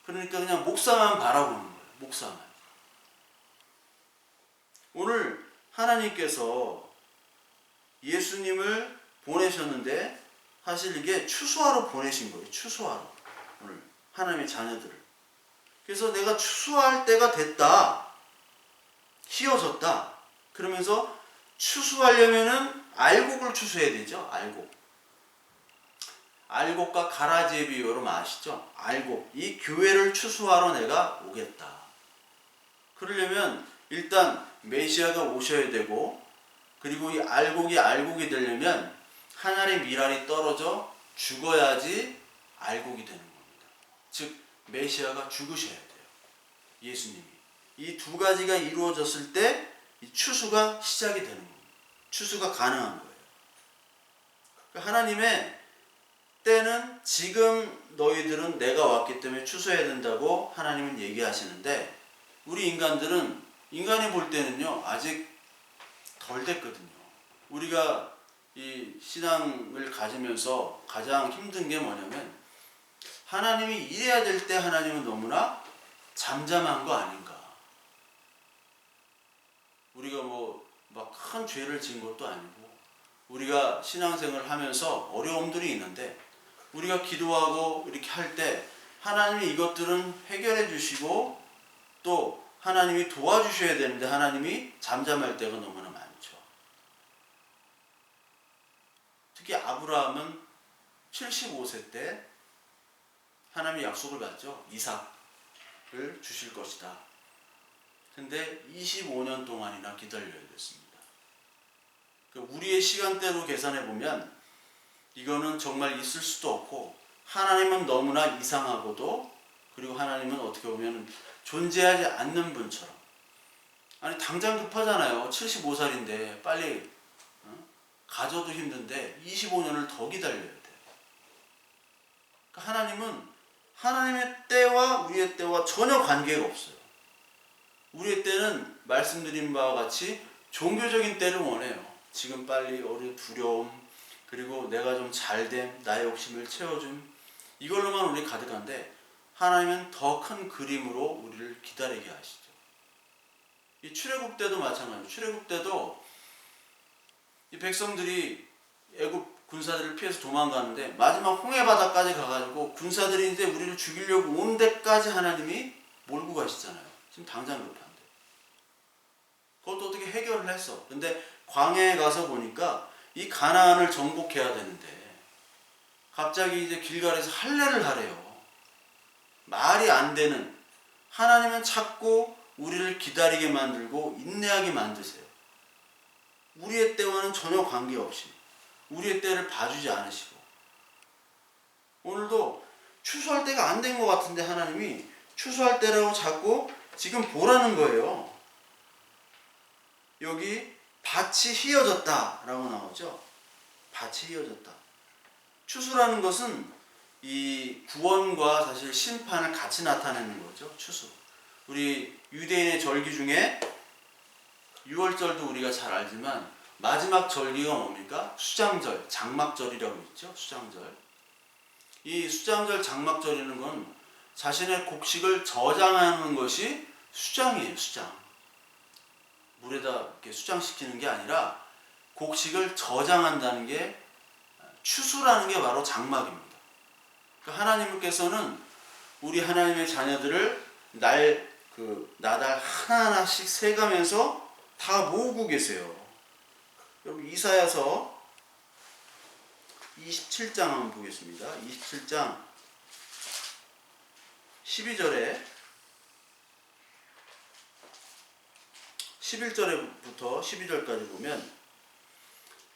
그러니까 그냥 목사만 바라보는 거예요. 목사만. 오늘 하나님께서 예수님을 보내셨는데 사실 이게 추수하러 보내신 거예요. 추수하러. 오늘 하나님의 자녀들을. 그래서 내가 추수할 때가 됐다. 휘어졌다. 그러면서 추수하려면은 알곡을 추수해야 되죠. 알곡. 알곡과 가라지의 비유로 아시죠? 알곡. 이 교회를 추수하러 내가 오겠다. 그러려면 일단 메시아가 오셔야 되고, 그리고 이 알곡이 되려면 하늘의 밀알이 떨어져 죽어야지 알곡이 되는 겁니다. 즉 메시아가 죽으셔야 돼요. 예수님이. 이 두 가지가 이루어졌을 때 이 추수가 시작이 되는 겁니다. 추수가 가능한 거예요. 그러니까 하나님의 때는 지금 너희들은 내가 왔기 때문에 추수해야 된다고 하나님은 얘기하시는데, 우리 인간이 볼 때는요 아직 덜 됐거든요. 우리가 이 신앙을 가지면서 가장 힘든 게 뭐냐면, 하나님이 이래야 될 때 하나님은 너무나 잠잠한 거 아닌가. 우리가 막 큰 죄를 지은 것도 아니고, 우리가 신앙생활을 하면서 어려움들이 있는데, 우리가 기도하고 이렇게 할 때 하나님이 이것들은 해결해 주시고 또 하나님이 도와주셔야 되는데 하나님이 잠잠할 때가 너무나 많죠. 특히 아브라함은 75세 때 하나님이 약속을 받죠. 이삭을 주실 것이다. 근데 25년 동안이나 기다려야 됐습니다. 우리의 시간대로 계산해 보면 이거는 정말 있을 수도 없고, 하나님은 너무나 이상하고도, 그리고 하나님은 어떻게 보면 존재하지 않는 분처럼. 아니 당장 급하잖아요. 75살인데 빨리 가져도 힘든데 25년을 더 기다려야 돼요. 그러니까 하나님은 하나님의 때와 우리의 때와 전혀 관계가 없어요. 우리의 때는 말씀드린 바와 같이 종교적인 때를 원해요. 지금 빨리 두려움, 그리고 내가 좀 잘됨, 나의 욕심을 채워줌, 이걸로만 우리 가득한데 하나님은 더 큰 그림으로 우리를 기다리게 하시죠. 이 출애굽 때도 마찬가지예요. 출애굽 때도 이 백성들이 애굽 군사들을 피해서 도망가는데 마지막 홍해 바다까지 가가지고 군사들이 이제 우리를 죽이려고 온 데까지 하나님이 몰고 가시잖아요. 지금 당장 급한데. 그것도 어떻게 해결을 했어. 근데 광야에 가서 보니까 이 가나안을 정복해야 되는데 갑자기 이제 길갈에서 할례를 하래요. 말이 안 되는, 하나님은 자꾸 우리를 기다리게 만들고 인내하게 만드세요. 우리의 때와는 전혀 관계없이 우리의 때를 봐주지 않으시고, 오늘도 추수할 때가 안 된 것 같은데 하나님이 추수할 때라고 자꾸 지금 보라는 거예요. 여기 밭이 휘어졌다 라고 나오죠. 밭이 휘어졌다. 추수라는 것은 이 구원과 사실 심판을 같이 나타내는 거죠. 추수. 우리 유대인의 절기 중에 6월절도 우리가 잘 알지만 마지막 절기가 뭡니까? 수장절, 장막절이라고 있죠. 수장절. 이 수장절, 장막절이라는 건 자신의 곡식을 저장하는 것이 수장이에요. 수장. 물에다 이렇게 수장시키는 게 아니라 곡식을 저장한다는 게, 추수라는 게 바로 장막입니다. 그러니까 하나님께서는 우리 하나님의 자녀들을 나달 하나하나씩 세가면서 다 모으고 계세요. 여러분 이사야서 27장 한번 보겠습니다. 27장 12절에 11절부터 12절까지 보면,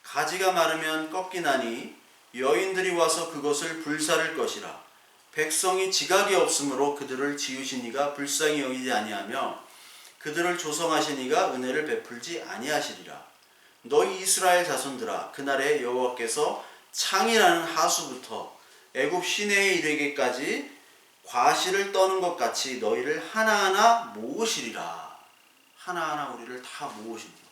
가지가 마르면 꺾이나니 여인들이 와서 그것을 불사를 것이라. 백성이 지각이 없으므로 그들을 지으신 이가 불쌍히 여기지 아니하며 그들을 조성하신 이가 은혜를 베풀지 아니하시리라. 너희 이스라엘 자손들아, 그날에 여호와께서 창이라는 하수부터 애굽 시내에 이르기까지 과실을 떠는 것 같이 너희를 하나하나 모으시리라. 하나하나 우리를 다 모으신 거예요.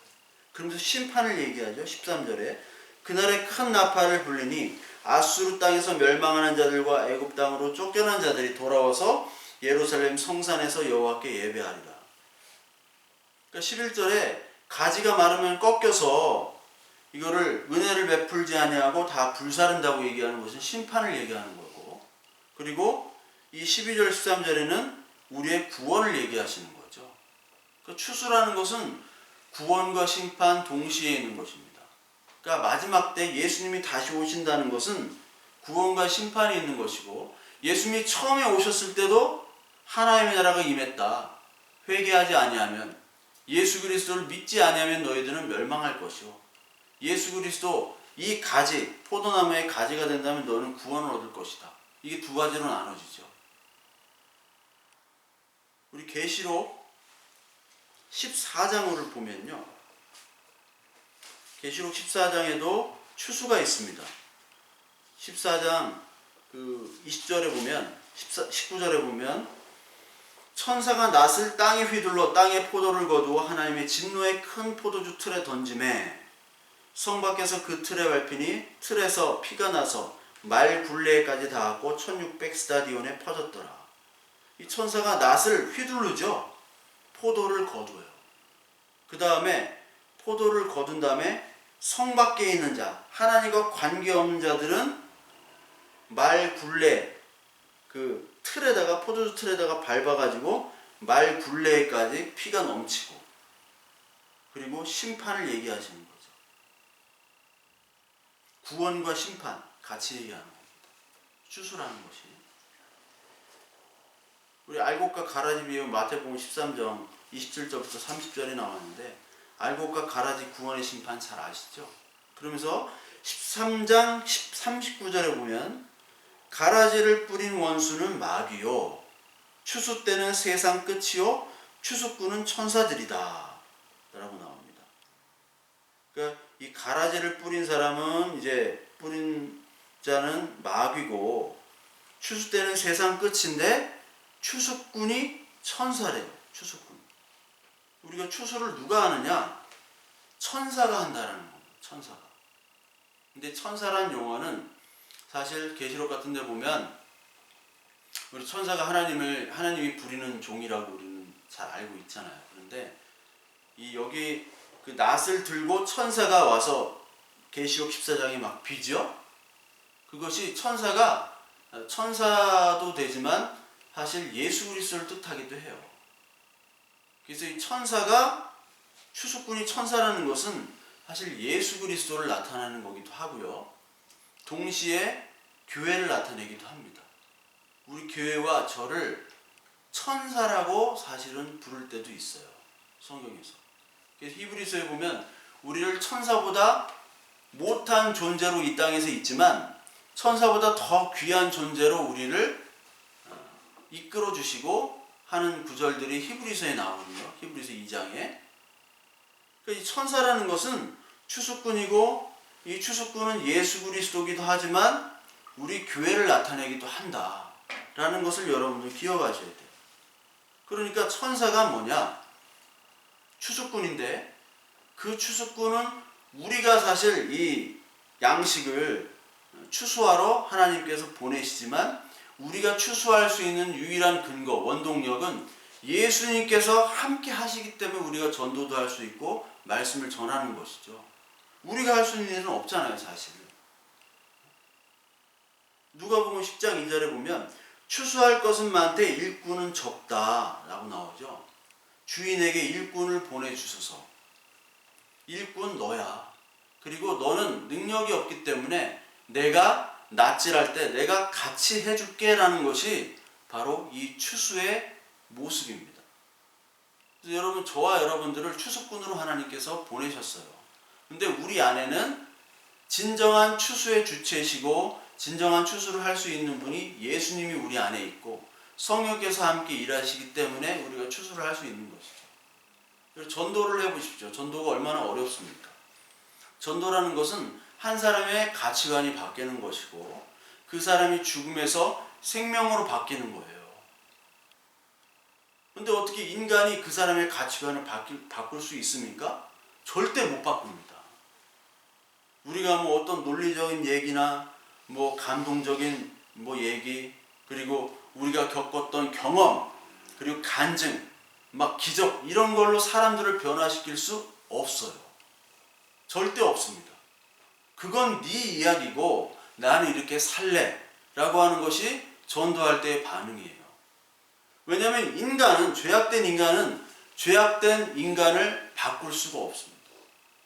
그러면서 심판을 얘기하죠. 13절에 그날에 큰 나팔을 불리니 아수르 땅에서 멸망하는 자들과 애굽 땅으로 쫓겨난 자들이 돌아와서 예루살렘 성산에서 여호와께 예배하리라. 그러니까 11절에 가지가 마르면 꺾여서 이거를 은혜를 베풀지 아니하고 다 불사른다고 얘기하는 것은 심판을 얘기하는 거고, 그리고 이 12절 13절에는 우리의 구원을 얘기하시는 거죠. 그러니까 추수라는 것은 구원과 심판 동시에 있는 것입니다. 그러니까 마지막 때 예수님이 다시 오신다는 것은 구원과 심판이 있는 것이고, 예수님이 처음에 오셨을 때도 하나님의 나라가 임했다. 회개하지 아니하면, 예수 그리스도를 믿지 아니하면 너희들은 멸망할 것이요, 예수 그리스도 이 가지, 포도나무의 가지가 된다면 너는 구원을 얻을 것이다. 이게 두 가지로 나눠지죠. 우리 계시록 14장을 보면요, 계시록 14장에도 추수가 있습니다. 14장 20절에 보면, 19절에 보면, 천사가 낫을 땅에 휘둘러 땅에 포도를 거두어 하나님의 진노의 큰 포도주 틀에 던지매 성 밖에서 그 틀에 밟히니 틀에서 피가 나서 말 굴레까지 닿았고 1600스타디온에 퍼졌더라. 이 천사가 낫을 휘두르죠. 포도를 거두어요. 그 다음에 포도를 거둔 다음에 성 밖에 있는 자, 하나님과 관계없는 자들은 말 굴레, 그 틀에다가, 포도주 틀에다가 밟아가지고 말 굴레까지 피가 넘치고, 그리고 심판을 얘기하시는 거죠. 구원과 심판 같이 얘기하는 겁니다. 추수라는 것이. 우리 알곡과 가라지 비유 마태복음 13장 27절부터 30절에 나왔는데, 알곡과 가라지 구원의 심판 잘 아시죠? 그러면서 13장 39절에 보면 가라지를 뿌린 원수는 마귀요, 추수 때는 세상 끝이요, 추수꾼은 천사들이다 라고 나옵니다. 그러니까 이 가라지를 뿌린 사람은, 이제 뿌린 자는 마귀고, 추수 때는 세상 끝인데 추수꾼이 천사래요. 추수꾼. 우리가 추수를 누가 하느냐? 천사가 한다라는 겁니다. 천사가. 근데 천사란 용어는 사실 계시록 같은 데 보면 우리 천사가 하나님이 부리는 종이라고 우리는 잘 알고 있잖아요. 그런데 여기 그 낫을 들고 천사가 와서 계시록 14장에 막 비죠. 그것이 천사도 되지만 사실 예수 그리스도를 뜻하기도 해요. 그래서 이 천사가, 추수꾼이 천사라는 것은 사실 예수 그리스도를 나타내는 거기도 하고요. 동시에 교회를 나타내기도 합니다. 우리 교회와 저를 천사라고 사실은 부를 때도 있어요. 성경에서. 그래서 히브리서에 보면 우리를 천사보다 못한 존재로 이 땅에서 있지만 천사보다 더 귀한 존재로 우리를 이끌어 주시고 하는 구절들이 히브리서에 나오거든요. 히브리서 2장에. 그러니까 이 천사라는 것은 추수꾼이고 이 추수꾼은 예수 그리스도기도 하지만 우리 교회를 나타내기도 한다라는 것을 여러분들 기억하셔야 돼요. 그러니까 천사가 뭐냐? 추수꾼인데 그 추수꾼은 우리가 사실 이 양식을 추수하러 하나님께서 보내시지만 우리가 추수할 수 있는 유일한 근거, 원동력은 예수님께서 함께 하시기 때문에 우리가 전도도 할 수 있고 말씀을 전하는 것이죠. 우리가 할 수 있는 일은 없잖아요, 사실. 누가복음 10장 2절에 보면 추수할 것은 많되 일꾼은 적다라고 나오죠. 주인에게 일꾼을 보내주소서. 일꾼 너야. 그리고 너는 능력이 없기 때문에 내가 낫질할 때 내가 같이 해줄게 라는 것이 바로 이 추수의 모습입니다. 그래서 여러분, 저와 여러분들을 추수꾼으로 하나님께서 보내셨어요. 근데 우리 안에는 진정한 추수의 주체시고 진정한 추수를 할 수 있는 분이 예수님이 우리 안에 있고 성령께서 함께 일하시기 때문에 우리가 추수를 할 수 있는 것이죠. 그래서 전도를 해보십시오. 전도가 얼마나 어렵습니까? 전도라는 것은 한 사람의 가치관이 바뀌는 것이고 그 사람이 죽음에서 생명으로 바뀌는 거예요. 근데 어떻게 인간이 그 사람의 가치관을 바꿀 수 있습니까? 절대 못 바꿉니다. 우리가 뭐 어떤 논리적인 얘기나 뭐 감동적인 뭐 얘기, 그리고 우리가 겪었던 경험, 그리고 간증, 막 기적 이런 걸로 사람들을 변화시킬 수 없어요. 절대 없습니다. 그건 네 이야기고 나는 이렇게 살래 라고 하는 것이 전도할 때의 반응이에요. 왜냐하면 인간은, 죄악된 인간을 바꿀 수가 없습니다.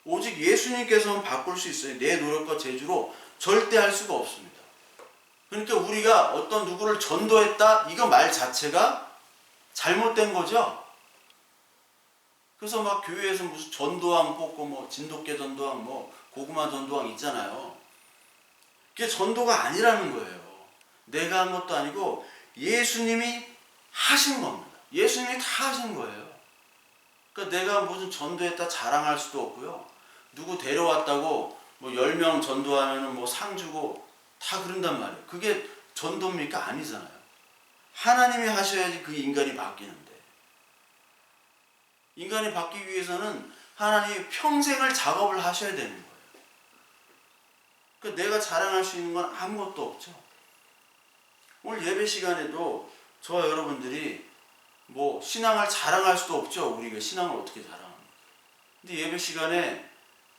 오직 예수님께서는 바꿀 수 있어요. 내 노력과 재주로 절대 할 수가 없습니다. 그러니까 우리가 어떤 누구를 전도했다, 이거 말 자체가 잘못된 거죠. 그래서 막 교회에서 무슨 전도왕 뽑고 뭐 진돗개 전도왕, 뭐 고구마 전도왕 있잖아요. 그게 전도가 아니라는 거예요. 내가 한 것도 아니고 예수님이 하신 겁니다. 예수님이 다 하신 거예요. 그러니까 내가 무슨 전도했다 자랑할 수도 없고요. 누구 데려왔다고 뭐 10명 전도하면 뭐 상 주고 다 그런단 말이에요. 그게 전도입니까? 아니잖아요. 하나님이 하셔야지 그 인간이 바뀌는데. 인간이 바뀌기 위해서는 하나님이 평생을 작업을 하셔야 되는 거예요. 그러니까 내가 자랑할 수 있는 건 아무것도 없죠. 오늘 예배 시간에도 저와 여러분들이 뭐 신앙을 자랑할 수도 없죠. 우리가 신앙을 어떻게 자랑합니까? 근데 예배 시간에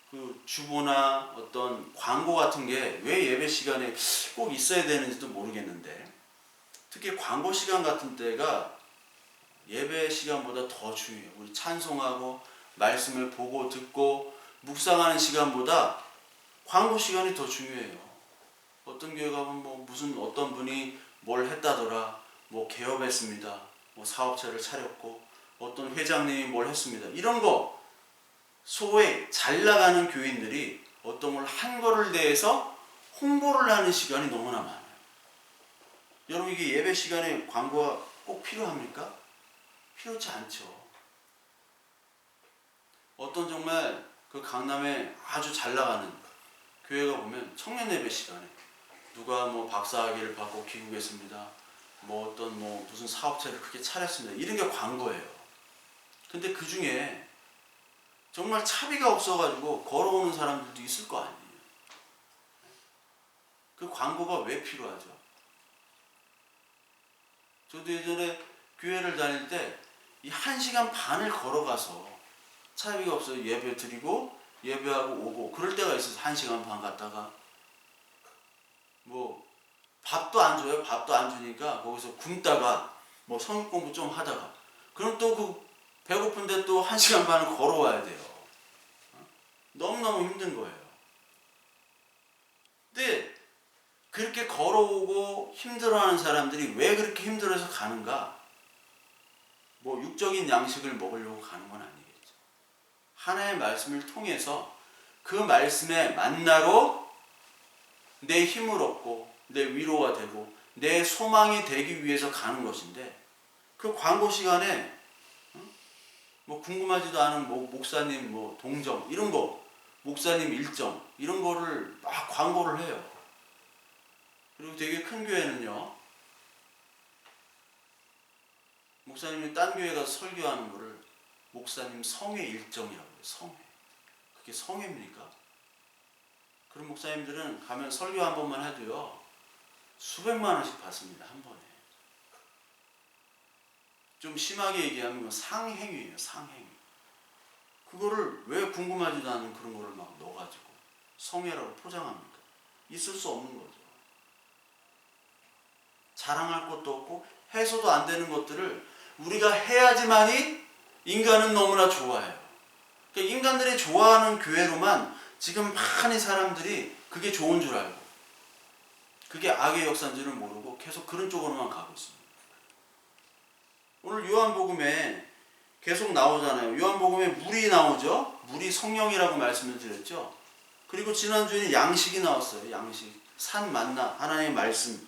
그 주보나 어떤 광고 같은 게 왜 예배 시간에 꼭 있어야 되는지도 모르겠는데, 특히 광고 시간 같은 때가 예배 시간보다 더 중요해요. 우리 찬송하고 말씀을 보고 듣고 묵상하는 시간보다 광고 시간이 더 중요해요. 어떤 교회 가면 뭐 무슨 어떤 분이 뭘 했다더라, 뭐 개업했습니다, 뭐 사업체를 차렸고 어떤 회장님이 뭘 했습니다, 이런 거 소위 잘 나가는 교인들이 어떤 걸 한 거를 대해서 홍보를 하는 시간이 너무나 많아요. 여러분, 이게 예배 시간에 광고가 꼭 필요합니까? 필요치 않죠. 어떤 정말 그 강남에 아주 잘 나가는 교회가 보면 청년 예배 시간에 누가 뭐 박사학위를 받고 귀국했습니다, 뭐 어떤 뭐 무슨 사업체를 크게 차렸습니다, 이런 게 광고예요. 근데 그 중에 정말 차비가 없어가지고 걸어오는 사람들도 있을 거 아니에요. 그 광고가 왜 필요하죠? 저도 예전에 교회를 다닐 때 이 1시간 반을 걸어가서 차비가 없어서 예배 드리고 예배하고 오고 그럴 때가 있어서 1시간 반 갔다가 뭐 밥도 안 줘요. 밥도 안 주니까 거기서 굶다가 뭐 성역 공부 좀 하다가 그럼 또 그 배고픈데 또 1시간 반을 걸어와야 돼요. 너무너무 힘든 거예요. 근데 그렇게 걸어오고 힘들어하는 사람들이 왜 그렇게 힘들어서 가는가? 뭐 육적인 양식을 먹으려고 가는 건 아니겠죠. 하나의 말씀을 통해서 그 말씀의 만나로 내 힘을 얻고 내 위로가 되고 내 소망이 되기 위해서 가는 것인데, 그 광고 시간에 뭐 궁금하지도 않은 뭐 목사님 뭐 동정 이런 거, 목사님 일정 이런 거를 막 광고를 해요. 그리고 되게 큰 교회는요, 목사님이 딴 교회 가서 설교하는 거를 목사님 성회 일정이라고 해요. 성회. 그게 성회입니까? 그런 목사님들은 가면 설교 한 번만 해도요 수백만 원씩 받습니다. 한 번에. 좀 심하게 얘기하면 상행위예요. 상행위. 그거를 왜 궁금하지도 않은 그런 거를 막 넣어가지고 성회라고 포장합니까? 있을 수 없는 거죠. 자랑할 것도 없고 해서도 안 되는 것들을 우리가 해야지만이 인간은 너무나 좋아해요. 그러니까 인간들이 좋아하는 교회로만 지금 많은 사람들이 그게 좋은 줄 알고, 그게 악의 역사인 줄은 모르고 계속 그런 쪽으로만 가고 있습니다. 오늘 요한복음에 계속 나오잖아요. 요한복음에 물이 나오죠. 물이 성령이라고 말씀을 드렸죠. 그리고 지난주에는 양식이 나왔어요. 양식. 산 만나, 하나님의 말씀.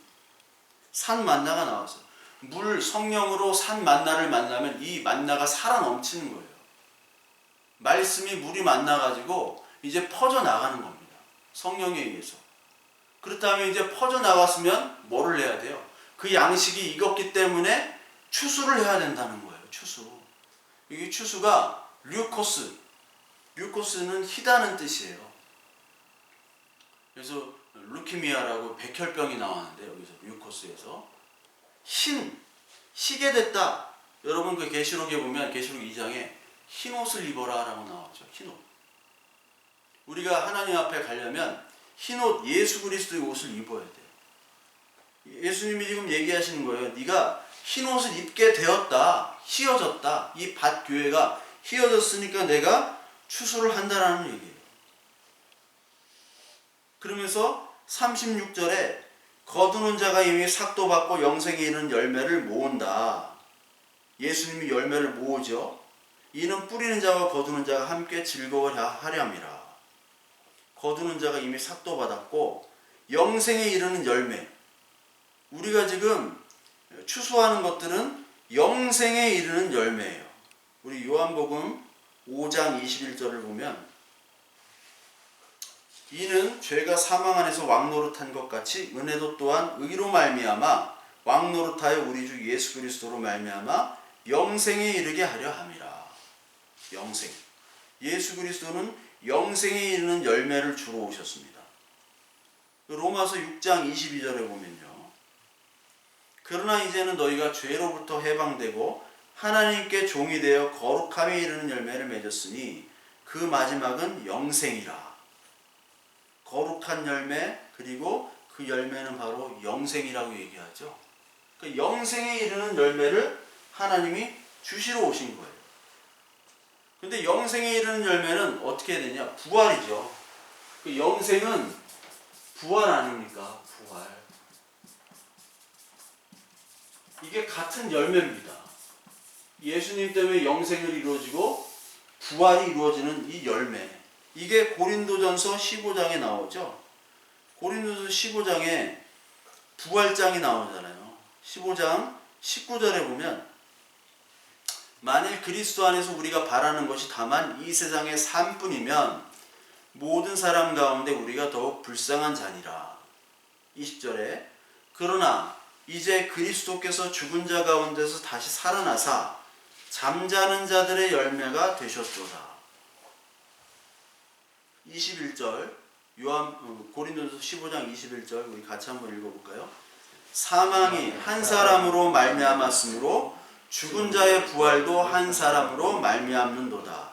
산 만나가 나왔어요. 물, 성령으로 산 만나를 만나면 이 만나가 살아 넘치는 거예요. 말씀이 물이 만나가지고 이제 퍼져나가는 겁니다. 성령에 의해서. 그렇다면 이제 퍼져나갔으면 뭐를 해야 돼요? 그 양식이 익었기 때문에 추수를 해야 된다는 거예요. 추수. 이게 추수가 류코스. 류코스는 희다는 뜻이에요. 그래서 루키미아라고 백혈병이 나왔는데 여기서 류코스에서 희게 됐다. 여러분 그 계시록에 보면 계시록 2장에 흰 옷을 입어라 라고 나오죠. 흰 옷. 우리가 하나님 앞에 가려면 흰 옷, 예수 그리스도의 옷을 입어야 돼요. 예수님이 지금 얘기하시는 거예요. 네가 흰 옷을 입게 되었다. 휘어졌다. 이 밭 교회가 휘어졌으니까 내가 추수를 한다라는 얘기예요. 그러면서 36절에 거두는 자가 이미 삭도 받고 영생에 이르는 열매를 모은다. 예수님이 열매를 모으죠. 이는 뿌리는 자와 거두는 자가 함께 즐거워하려 함이라. 거두는 자가 이미 삭도 받았고 영생에 이르는 열매. 우리가 지금 추수하는 것들은 영생에 이르는 열매예요. 우리 요한복음 5장 21절을 보면 이는 죄가 사망 안에서 왕노릇한 것 같이 은혜도 또한 의로 말미암아 왕노릇하여 우리 주 예수 그리스도로 말미암아 영생에 이르게 하려 함이라. 영생. 예수 그리스도는 영생에 이르는 열매를 주러 오셨습니다. 로마서 6장 22절에 보면요. 그러나 이제는 너희가 죄로부터 해방되고 하나님께 종이 되어 거룩함에 이르는 열매를 맺었으니 그 마지막은 영생이라. 거룩한 열매, 그리고 그 열매는 바로 영생이라고 얘기하죠. 그 영생에 이르는 열매를 하나님이 주시러 오신 거예요. 근데 영생에 이르는 열매는 어떻게 되냐? 부활이죠. 그 영생은 부활 아닙니까? 부활. 이게 같은 열매입니다. 예수님 때문에 영생을 이루어지고 부활이 이루어지는 이 열매. 이게 고린도전서 15장에 나오죠. 고린도전서 15장에 부활장이 나오잖아요. 15장 19절에 보면 만일 그리스도 안에서 우리가 바라는 것이 다만 이 세상의 삶뿐이면 모든 사람 가운데 우리가 더욱 불쌍한 자니라. 20절에 그러나 이제 그리스도께서 죽은 자 가운데서 다시 살아나사 잠자는 자들의 열매가 되셨도다. 21절 고린도전서 15장 21절 우리 같이 한번 읽어볼까요? 사망이 한 사람으로 말미암았으므로 죽은 자의 부활도 한 사람으로 말미암는도다.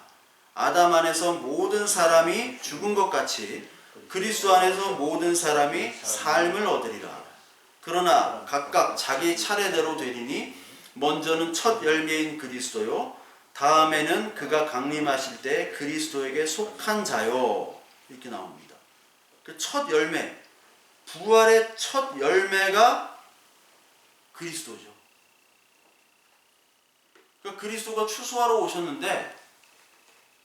아담 안에서 모든 사람이 죽은 것 같이 그리스도 안에서 모든 사람이 삶을 얻으리라. 그러나 각각 자기 차례대로 되리니 먼저는 첫 열매인 그리스도요 다음에는 그가 강림하실 때 그리스도에게 속한 자요. 이렇게 나옵니다. 그 첫 열매, 부활의 첫 열매가 그리스도죠. 그러니까 그리스도가 추수하러 오셨는데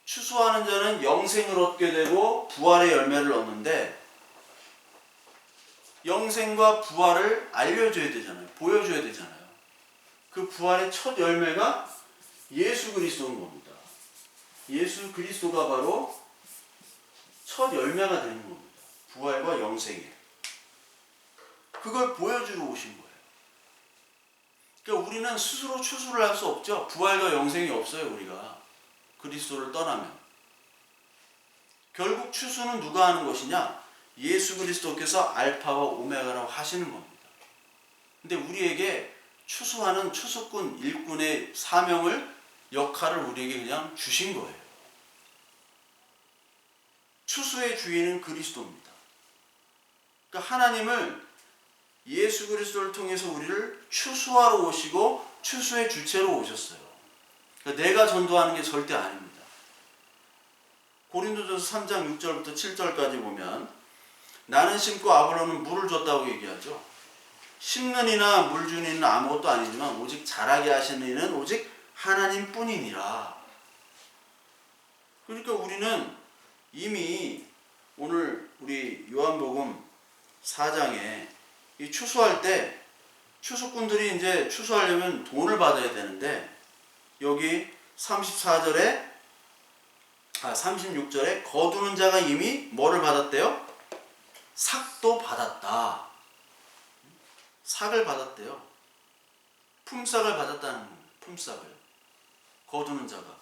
추수하는 자는 영생을 얻게 되고 부활의 열매를 얻는데 영생과 부활을 알려줘야 되잖아요. 보여줘야 되잖아요. 그 부활의 첫 열매가 예수 그리스도인 겁니다. 예수 그리스도가 바로 첫 열매가 되는 겁니다. 부활과 영생에. 그걸 보여주러 오신 거예요. 그러니까 우리는 스스로 추수를 할 수 없죠. 부활과 영생이 없어요, 우리가. 그리스도를 떠나면. 결국 추수는 누가 하는 것이냐? 예수 그리스도께서 알파와 오메가라고 하시는 겁니다. 근데 우리에게 추수하는 추수꾼, 일꾼의 사명을, 역할을 우리에게 그냥 주신 거예요. 추수의 주인은 그리스도입니다. 그러니까 하나님을 예수 그리스도를 통해서 우리를 추수하러 오시고 추수의 주체로 오셨어요. 그러니까 내가 전도하는 게 절대 아닙니다. 고린도전서 3장 6절부터 7절까지 보면 나는 심고 아볼로는 물을 줬다고 얘기하죠. 심는 이나 물 주는 이는 아무것도 아니지만 오직 자라게 하시는 이는 오직 하나님뿐이니라. 그러니까 우리는 이미 오늘 우리 요한복음 4장에 이 추수할 때 추수꾼들이 이제 추수하려면 돈을 받아야 되는데 여기 36절에 거두는 자가 이미 뭐를 받았대요? 삭도 받았다. 삭을 받았대요. 품삯을 받았다는 겁니다. 품삯을. 거두는 자가.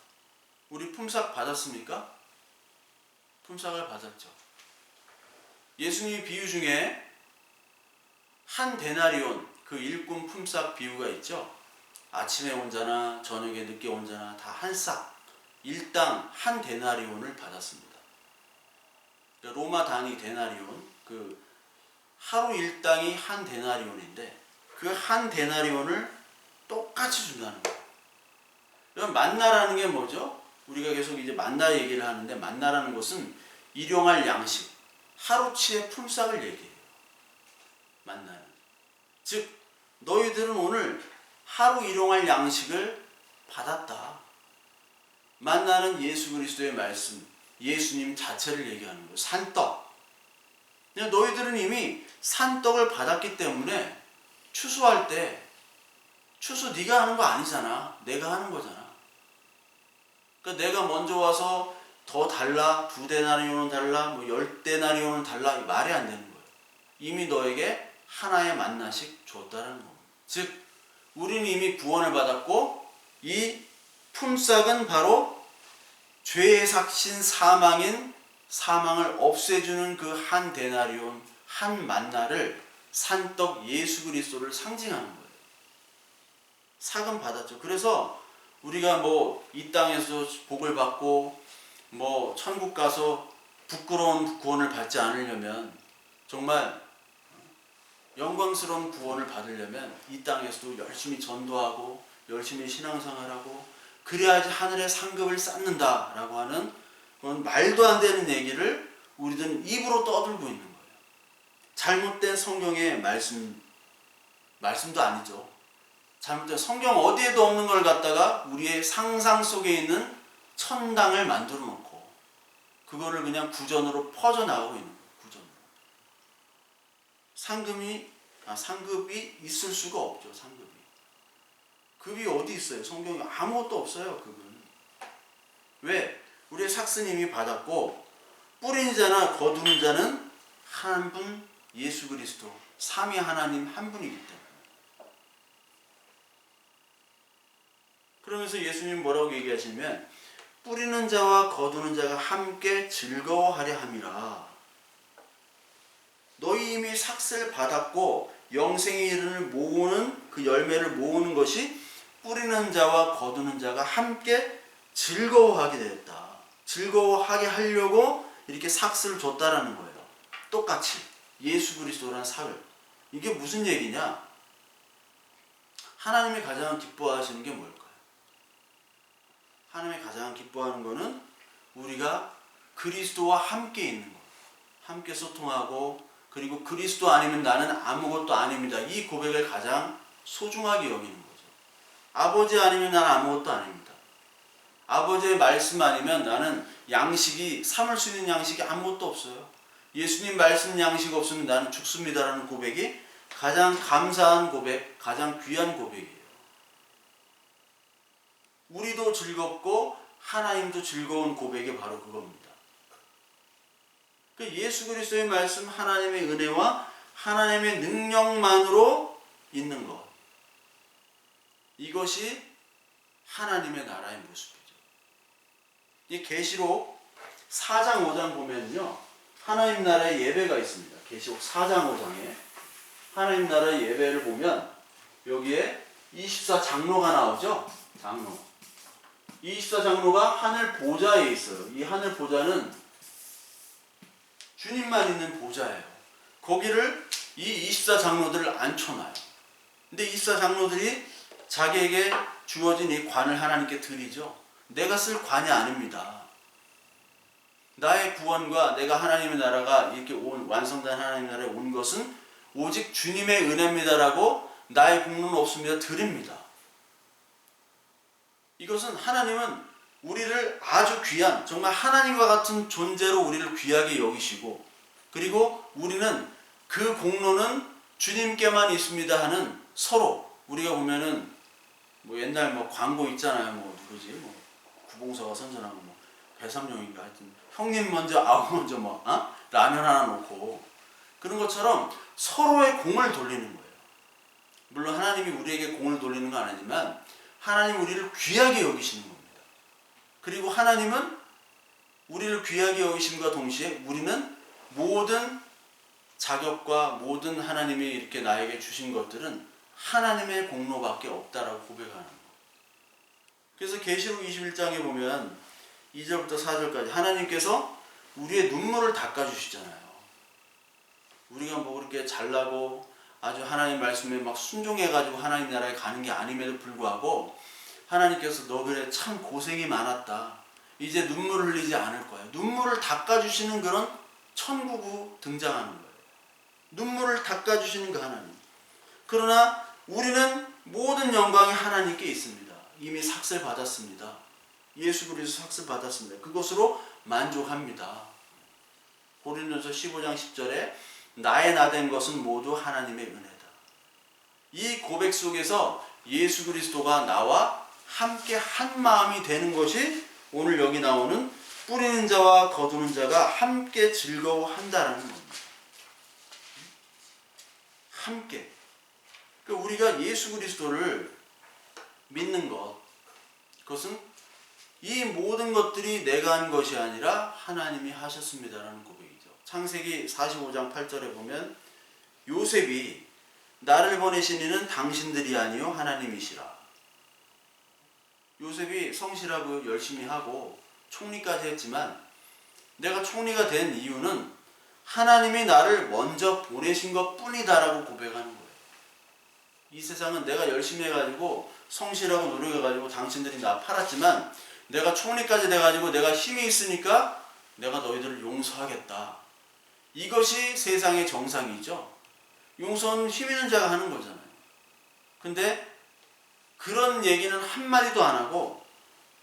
우리 품삯 받았습니까? 품삯을 받았죠. 예수님이 비유 중에 한 데나리온, 그 일꾼 품삯 비유가 있죠. 아침에 온 자나 저녁에 늦게 온 자나 다 한 싹, 일당 한 데나리온을 받았습니다. 로마 단위 데나리온, 그 하루 일당이 한 데나리온인데 그 한 데나리온을 똑같이 준다는 거예요. 여러분, 만나라는 게 뭐죠? 우리가 계속 이제 만나 얘기를 하는데 만나라는 것은 일용할 양식, 하루치의 품삯을 얘기해요. 만나는. 즉 너희들은 오늘 하루 일용할 양식을 받았다. 만나는 예수 그리스도의 말씀, 예수님 자체를 얘기하는 거예요. 산떡. 너희들은 이미 산떡을 받았기 때문에 추수할 때 추수 네가 하는 거 아니잖아. 내가 하는 거잖아. 그러니까 내가 먼저 와서 더 달라, 2데나리온은 달라, 뭐 10데나리온은 달라, 말이 안 되는 거예요. 이미 너에게 하나의 만나씩 줬다는 겁니다. 즉 우리는 이미 구원을 받았고 이 품삯은 바로 죄의 삭신 사망인 사망을 없애주는 그 한 데나리온, 한 만나를 산떡 예수 그리스도를 상징하는 거예요. 삭은 받았죠. 그래서 우리가 뭐 이 땅에서 복을 받고 뭐 천국 가서 부끄러운 구원을 받지 않으려면, 정말 영광스러운 구원을 받으려면 이 땅에서도 열심히 전도하고 열심히 신앙생활하고 그래야지 하늘의 상급을 쌓는다라고 하는 그런 말도 안 되는 얘기를 우리들은 입으로 떠들고 있는 거예요. 잘못된 성경의 말씀도 아니죠. 잘못된 성경 어디에도 없는 걸 갖다가 우리의 상상 속에 있는 천당을 만들어 놓고 그거를 그냥 구전으로 퍼져나가고 있는 거예요. 구전으로. 상급이 있을 수가 없죠. 상급이. 급이 어디 있어요? 성경에 아무것도 없어요. 급은. 왜? 우리의 삭은 이미 받았고 뿌린 자나 거두는 자는 한 분, 예수 그리스도, 삼위 하나님 한 분이기 때문에. 그러면서 예수님 뭐라고 얘기하시냐면 뿌리는 자와 거두는 자가 함께 즐거워하려 함이라. 너희 이미 삭을 받았고 영생의 이름을 모으는 그 열매를 모으는 것이 뿌리는 자와 거두는 자가 함께 즐거워하게 되었다. 즐거워하게 하려고 이렇게 삭을 줬다라는 거예요. 똑같이 예수 그리스도라는 삭을. 이게 무슨 얘기냐? 하나님이 가장 기뻐하시는 게 뭘까요? 하나님이 가장 기뻐하는 거는 우리가 그리스도와 함께 있는 것, 함께 소통하고 그리고 그리스도 아니면 나는 아무것도 아닙니다. 이 고백을 가장 소중하게 여기는 거죠. 아버지 아니면 나는 아무것도 아닙니다. 아버지의 말씀 아니면 나는 양식이, 삼을 수 있는 양식이 아무것도 없어요. 예수님 말씀 양식 없으면 나는 죽습니다라는 고백이 가장 감사한 고백, 가장 귀한 고백이에요. 우리도 즐겁고 하나님도 즐거운 고백이 바로 그겁니다. 예수 그리스도의 말씀, 하나님의 은혜와 하나님의 능력만으로 있는 것, 이것이 하나님의 나라의 모습이죠. 이 계시록 4장 5장 보면요, 하나님 나라의 예배가 있습니다. 계시록 4장 5장에 하나님 나라의 예배를 보면 여기에 24장로가 나오죠. 장로. 24장로가 하늘 보좌에 있어요. 이 하늘 보좌는 주님만 있는 보좌예요. 거기를 이 24장로들을 앉혀놔요. 근데 24장로들이 자기에게 주어진 이 관을 하나님께 드리죠. 내가 쓸 관이 아닙니다. 나의 구원과 내가 하나님의 나라가 이렇게 완성된 하나님의 나라에 온 것은 오직 주님의 은혜입니다라고 나의 공로는 없습니다. 드립니다. 이것은 하나님은 우리를 아주 귀한, 정말 하나님과 같은 존재로 우리를 귀하게 여기시고, 그리고 우리는 그 공로는 주님께만 있습니다 하는, 서로 우리가 보면은 뭐 옛날 뭐 광고 있잖아요. 뭐 누구지? 뭐 구봉서가 선전하고 뭐 배삼룡인가 하여튼 형님 먼저 아우 먼저 뭐 라면 하나 놓고 그런 것처럼 서로의 공을 돌리는 거예요. 물론 하나님이 우리에게 공을 돌리는 건 아니지만 하나님 우리를 귀하게 여기시는 겁니다. 그리고 하나님은 우리를 귀하게 여기심과 동시에 우리는 모든 자격과 모든 하나님이 이렇게 나에게 주신 것들은 하나님의 공로밖에 없다라고 고백하는 거예요. 그래서 계시록 21장에 보면 2절부터 4절까지 하나님께서 우리의 눈물을 닦아주시잖아요. 우리가 뭐 그렇게 잘나고 아주 하나님 말씀에 막 순종해가지고 하나님 나라에 가는 게 아님에도 불구하고 하나님께서 너 그래 참 고생이 많았다. 이제 눈물을 흘리지 않을 거야. 눈물을 닦아주시는 그런 천국이 등장하는 거예요. 눈물을 닦아주시는 그 하나님. 그러나 우리는 모든 영광이 하나님께 있습니다. 이미 삭슬 받았습니다. 예수 그리스도 삭슬 받았습니다. 그것으로 만족합니다. 고린도서 15장 10절에 나의 나된 것은 모두 하나님의 은혜다. 이 고백 속에서 예수 그리스도가 나와 함께 한 마음이 되는 것이 오늘 여기 나오는 뿌리는 자와 거두는 자가 함께 즐거워한다라는 겁니다. 함께. 그러니까 우리가 예수 그리스도를 믿는 것, 그것은 이 모든 것들이 내가 한 것이 아니라 하나님이 하셨습니다라는 고백이죠. 창세기 45장 8절에 보면 요셉이 나를 보내신 이는 당신들이 아니요 하나님이시라. 요셉이 성실하고 열심히 하고 총리까지 했지만 내가 총리가 된 이유는 하나님이 나를 먼저 보내신 것 뿐이다라고 고백하는 거예요. 이 세상은 내가 열심히 해가지고 성실하고 노력해가지고 당신들이 나 팔았지만 내가 총리까지 돼가지고 내가 힘이 있으니까 내가 너희들을 용서하겠다. 이것이 세상의 정상이죠. 용서는 힘 있는 자가 하는 거잖아요. 근데 그런 얘기는 한마디도 안 하고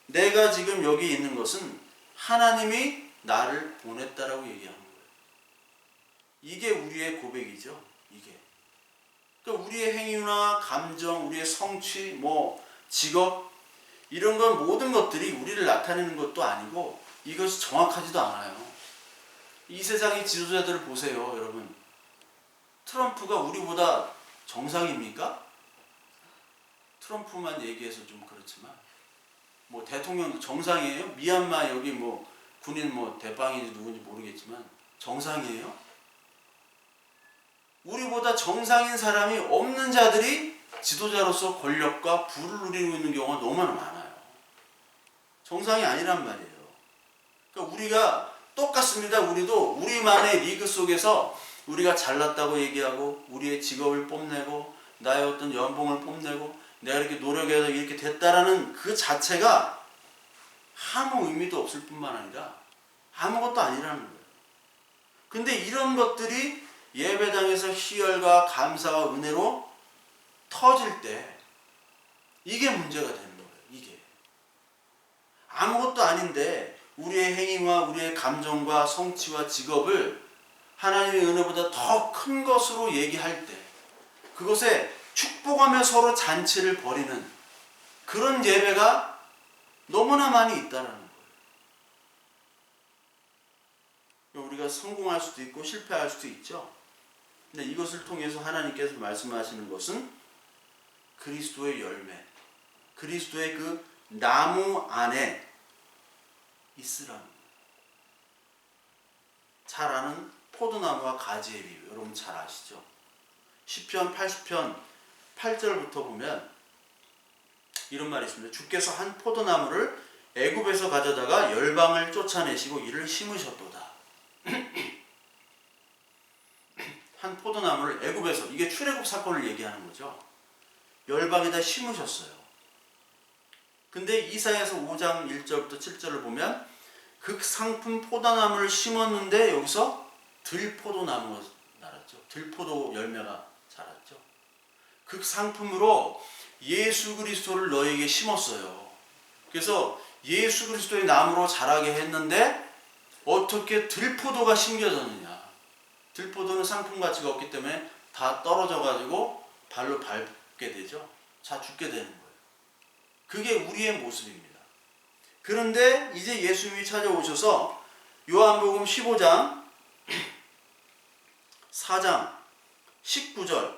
내가 지금 여기 있는 것은 하나님이 나를 보냈다라고 얘기하는 거예요. 이게 우리의 고백이죠. 이게. 그러니까 우리의 행위나 감정, 우리의 성취, 뭐 직업 이런 건 모든 것들이 우리를 나타내는 것도 아니고 이것이 정확하지도 않아요. 이 세상의 지도자들을 보세요, 여러분. 트럼프가 우리보다 정상입니까? 트럼프만 얘기해서 좀 그렇지만 뭐 대통령도 정상이에요? 미얀마 여기 뭐 군인 뭐 대빵인지 누군지 모르겠지만 정상이에요? 우리보다 정상인 사람이 없는 자들이 지도자로서 권력과 부를 누리고 있는 경우가 너무 많아요. 정상이 아니란 말이에요. 그러니까 우리가 똑같습니다. 우리도 우리만의 리그 속에서 우리가 잘났다고 얘기하고 우리의 직업을 뽐내고 나의 어떤 연봉을 뽐내고 내가 이렇게 노력해서 이렇게 됐다라는 그 자체가 아무 의미도 없을 뿐만 아니라 아무것도 아니라는 거예요. 근데 이런 것들이 예배당에서 희열과 감사와 은혜로 터질 때 이게 문제가 되는 거예요. 이게 아무것도 아닌데 우리의 행위와 우리의 감정과 성취와 직업을 하나님의 은혜보다 더 큰 것으로 얘기할 때 그것에 축복하며 서로 잔치를 벌이는 그런 예배가 너무나 많이 있다는 거예요. 우리가 성공할 수도 있고 실패할 수도 있죠. 근데 이것을 통해서 하나님께서 말씀하시는 것은 그리스도의 열매, 그리스도의 그 나무 안에 있으라는 거예요. 잘 아는 포도나무와 가지의 비유, 여러분 잘 아시죠? 시편 80편 8절부터 보면 이런 말이 있습니다. 주께서 한 포도나무를 애굽에서 가져다가 열방을 쫓아내시고 이를 심으셨도다. 한 포도나무를 애굽에서, 이게 출애굽 사건을 얘기하는 거죠. 열방에다 심으셨어요. 근데 이사야서 5장 1절부터 7절을 보면 극상품 포도나무를 심었는데 여기서 들포도나무가 나왔죠. 들포도 열매가 자랐죠. 극상품으로 예수 그리스도를 너에게 심었어요. 그래서 예수 그리스도의 나무로 자라게 했는데 어떻게 들포도가 심겨졌느냐. 들포도는 상품 가치가 없기 때문에 다 떨어져 가지고 발로 밟게 되죠. 자 죽게 되는 거예요. 그게 우리의 모습입니다. 그런데 이제 예수님이 찾아오셔서 요한복음 15장 4장 19절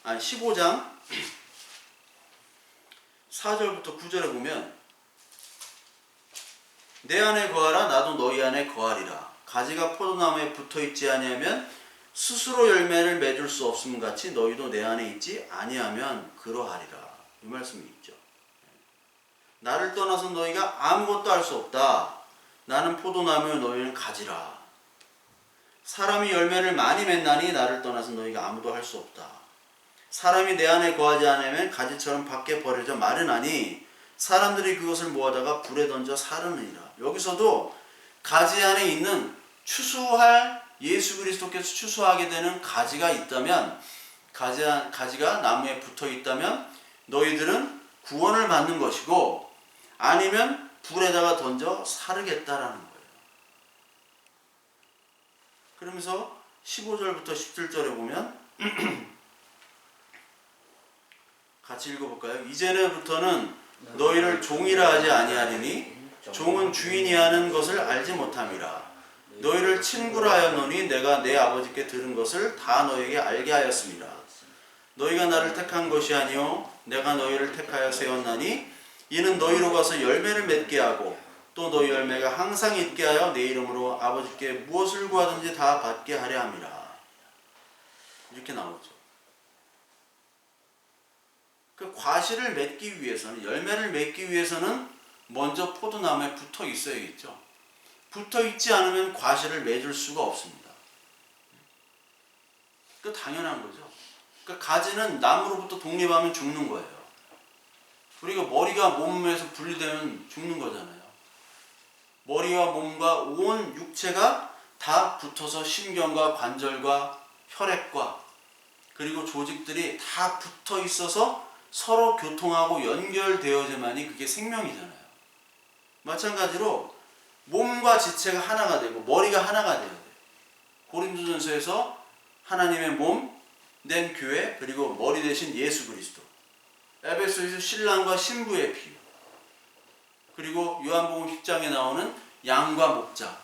15장 4절부터 9절에 보면 내 안에 거하라 나도 너희 안에 거하리라. 가지가 포도나무에 붙어있지 아니하면 스스로 열매를 맺을 수 없음 같이 너희도 내 안에 있지 아니하면 그러하리라. 이 말씀이 있죠. 나를 떠나서 너희가 아무것도 할 수 없다. 나는 포도나무요 너희는 가지라. 사람이 열매를 많이 맺나니 나를 떠나서 너희가 아무도 할 수 없다. 사람이 내 안에 거하지 않으면 가지처럼 밖에 버려져 마르나니 사람들이 그것을 모아다가 불에 던져 사르느니라. 여기서도 가지 안에 있는 추수할 예수 그리스도께서 추수하게 되는 가지가 있다면 가지가 나무에 붙어 있다면 너희들은 구원을 받는 것이고 아니면 불에다가 던져 사르겠다라는 거예요. 그러면서 15절부터 17절에 보면 같이 읽어볼까요? 이제부터는 너희를 종이라 하지 아니하리니 종은 주인이 하는 것을 알지 못함이라. 너희를 친구라 하였노니 내가 내 아버지께 들은 것을 다 너희에게 알게 하였습니다. 너희가 나를 택한 것이 아니요 내가 너희를 택하여 세웠나니 이는 너희로 가서 열매를 맺게 하고 또 너희 열매가 항상 있게 하여 내 이름으로 아버지께 무엇을 구하든지 다 받게 하려 함이라. 이렇게 나오죠. 그 과실을 맺기 위해서는, 열매를 맺기 위해서는 먼저 포도나무에 붙어 있어야겠죠. 붙어 있지 않으면 과실을 맺을 수가 없습니다. 그 당연한 거죠. 그 가지는 나무로부터 독립하면 죽는 거예요. 우리가 머리가 몸에서 분리되면 죽는 거잖아요. 머리와 몸과 온 육체가 다 붙어서 신경과 관절과 혈액과 그리고 조직들이 다 붙어 있어서 서로 교통하고 연결되어야만이 그게 생명이잖아요. 마찬가지로 몸과 지체가 하나가 되고 머리가 하나가 되어야 돼요. 고린도전서에서 하나님의 몸 된 교회 그리고 머리 대신 예수 그리스도, 에베소에서 신랑과 신부의 비유, 그리고 요한복음 10장에 나오는 양과 목자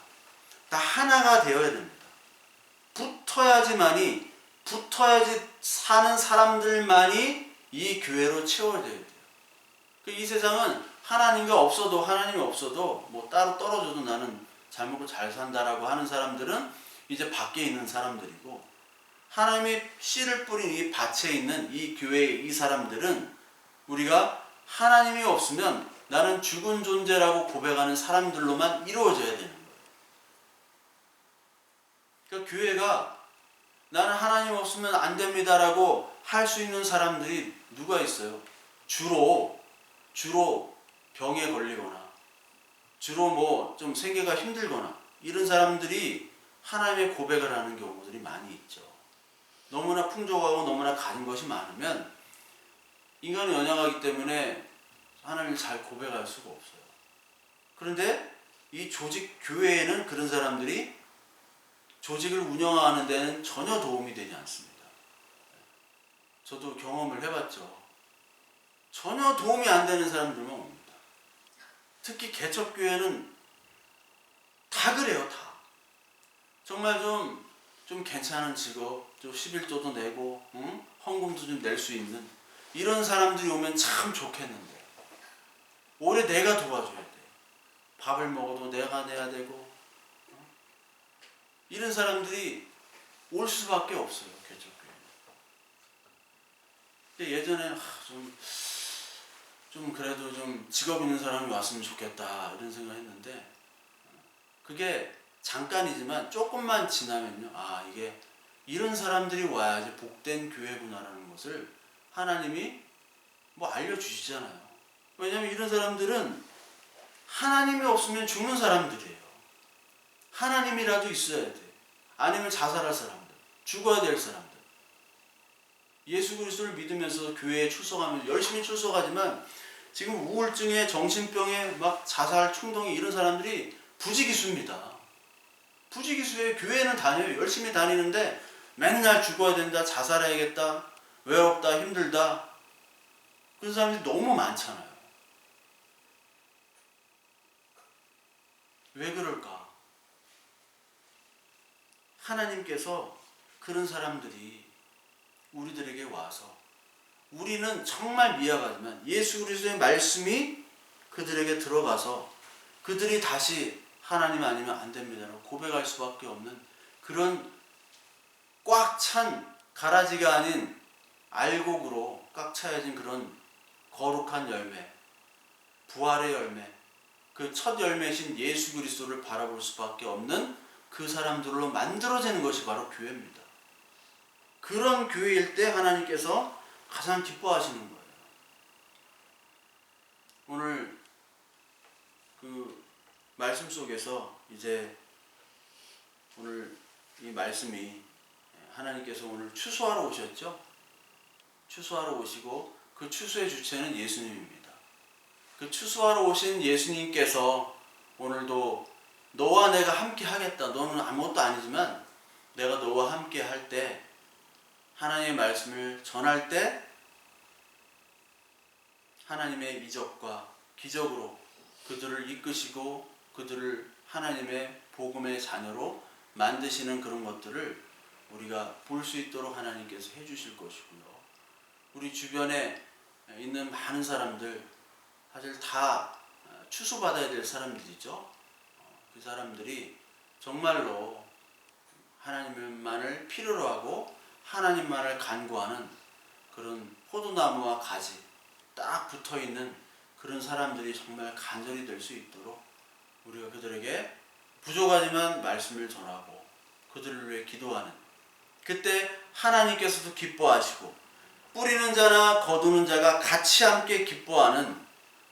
다 하나가 되어야 됩니다. 붙어야지 사는 사람들만이 이 교회로 채워져야 돼요. 이 세상은 하나님이 없어도 뭐 따로 떨어져도 나는 잘 먹고 잘 산다라고 하는 사람들은 이제 밖에 있는 사람들이고, 하나님의 씨를 뿌린 이 밭에 있는 이 교회의 이 사람들은 우리가 하나님이 없으면 나는 죽은 존재라고 고백하는 사람들로만 이루어져야 되는 거예요. 그러니까 교회가 나는 하나님 없으면 안 됩니다라고 할 수 있는 사람들이 누가 있어요? 주로 병에 걸리거나 주로 뭐 좀 생계가 힘들거나 이런 사람들이 하나님의 고백을 하는 경우들이 많이 있죠. 너무나 풍족하고 너무나 가진 것이 많으면 인간은 연약하기 때문에 하나님을 잘 고백할 수가 없어요. 그런데 이 조직 교회에는 그런 사람들이 조직을 운영하는 데는 전혀 도움이 되지 않습니다. 저도 경험을 해봤죠. 전혀 도움이 안 되는 사람들만 옵니다. 특히 개척교회는 다 그래요, 다. 정말 좀 괜찮은 직업, 좀 11조도 내고, 헌금도 좀 낼 수 있는 이런 사람들이 오면 참 좋겠는데, 오래 내가 도와줘야 돼. 밥을 먹어도 내가 내야 되고, 이런 사람들이 올 수밖에 없어요, 개척교회. 근데 예전에 좀 그래도 좀 직업 있는 사람이 왔으면 좋겠다 이런 생각했는데, 그게 잠깐이지만 조금만 지나면요, 이게 이런 사람들이 와야지 복된 교회구나라는 것을 하나님이 알려주시잖아요. 왜냐하면 이런 사람들은 하나님이 없으면 죽는 사람들이에요. 하나님이라도 있어야 돼. 아니면 자살할 사람들, 죽어야 될 사람들. 예수 그리스도를 믿으면서 교회에 출석하면서 열심히 출석하지만 지금 우울증에 정신병에 막 자살 충동이 이런 사람들이 부지기수입니다. 부지기수에 교회는 다녀요. 열심히 다니는데 맨날 죽어야 된다, 자살해야겠다, 외롭다, 힘들다. 그런 사람들이 너무 많잖아요. 왜 그럴까? 하나님께서 그런 사람들이 우리들에게 와서 우리는 정말 미약하지만 예수 그리스도의 말씀이 그들에게 들어가서 그들이 다시 하나님 아니면 안 됩니다라고 고백할 수밖에 없는 그런 꽉 찬 가라지가 아닌 알곡으로 꽉 차여진 그런 거룩한 열매, 부활의 열매, 그 첫 열매신 예수 그리스도를 바라볼 수밖에 없는 그 사람들로 만들어지는 것이 바로 교회입니다. 그런 교회일 때 하나님께서 가장 기뻐하시는 거예요. 오늘 그 말씀 속에서 이제 오늘 이 말씀이 하나님께서 오늘 추수하러 오셨죠? 추수하러 오시고 그 추수의 주체는 예수님입니다. 그 추수하러 오신 예수님께서 오늘도 너와 내가 함께 하겠다. 너는 아무것도 아니지만 내가 너와 함께 할 때 하나님의 말씀을 전할 때 하나님의 이적과 기적으로 그들을 이끄시고 그들을 하나님의 복음의 자녀로 만드시는 그런 것들을 우리가 볼 수 있도록 하나님께서 해주실 것이고요. 우리 주변에 있는 많은 사람들 사실 다 추수받아야 될 사람들이죠. 그 사람들이 정말로 하나님만을 필요로 하고 하나님만을 간구하는 그런 포도나무와 가지 딱 붙어있는 그런 사람들이 정말 간절히 될 수 있도록 우리가 그들에게 부족하지만 말씀을 전하고 그들을 위해 기도하는, 그때 하나님께서도 기뻐하시고 뿌리는 자나 거두는 자가 같이 함께 기뻐하는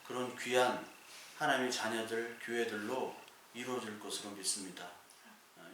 그런 귀한 하나님의 자녀들, 교회들로 이루어질 것으로 믿습니다.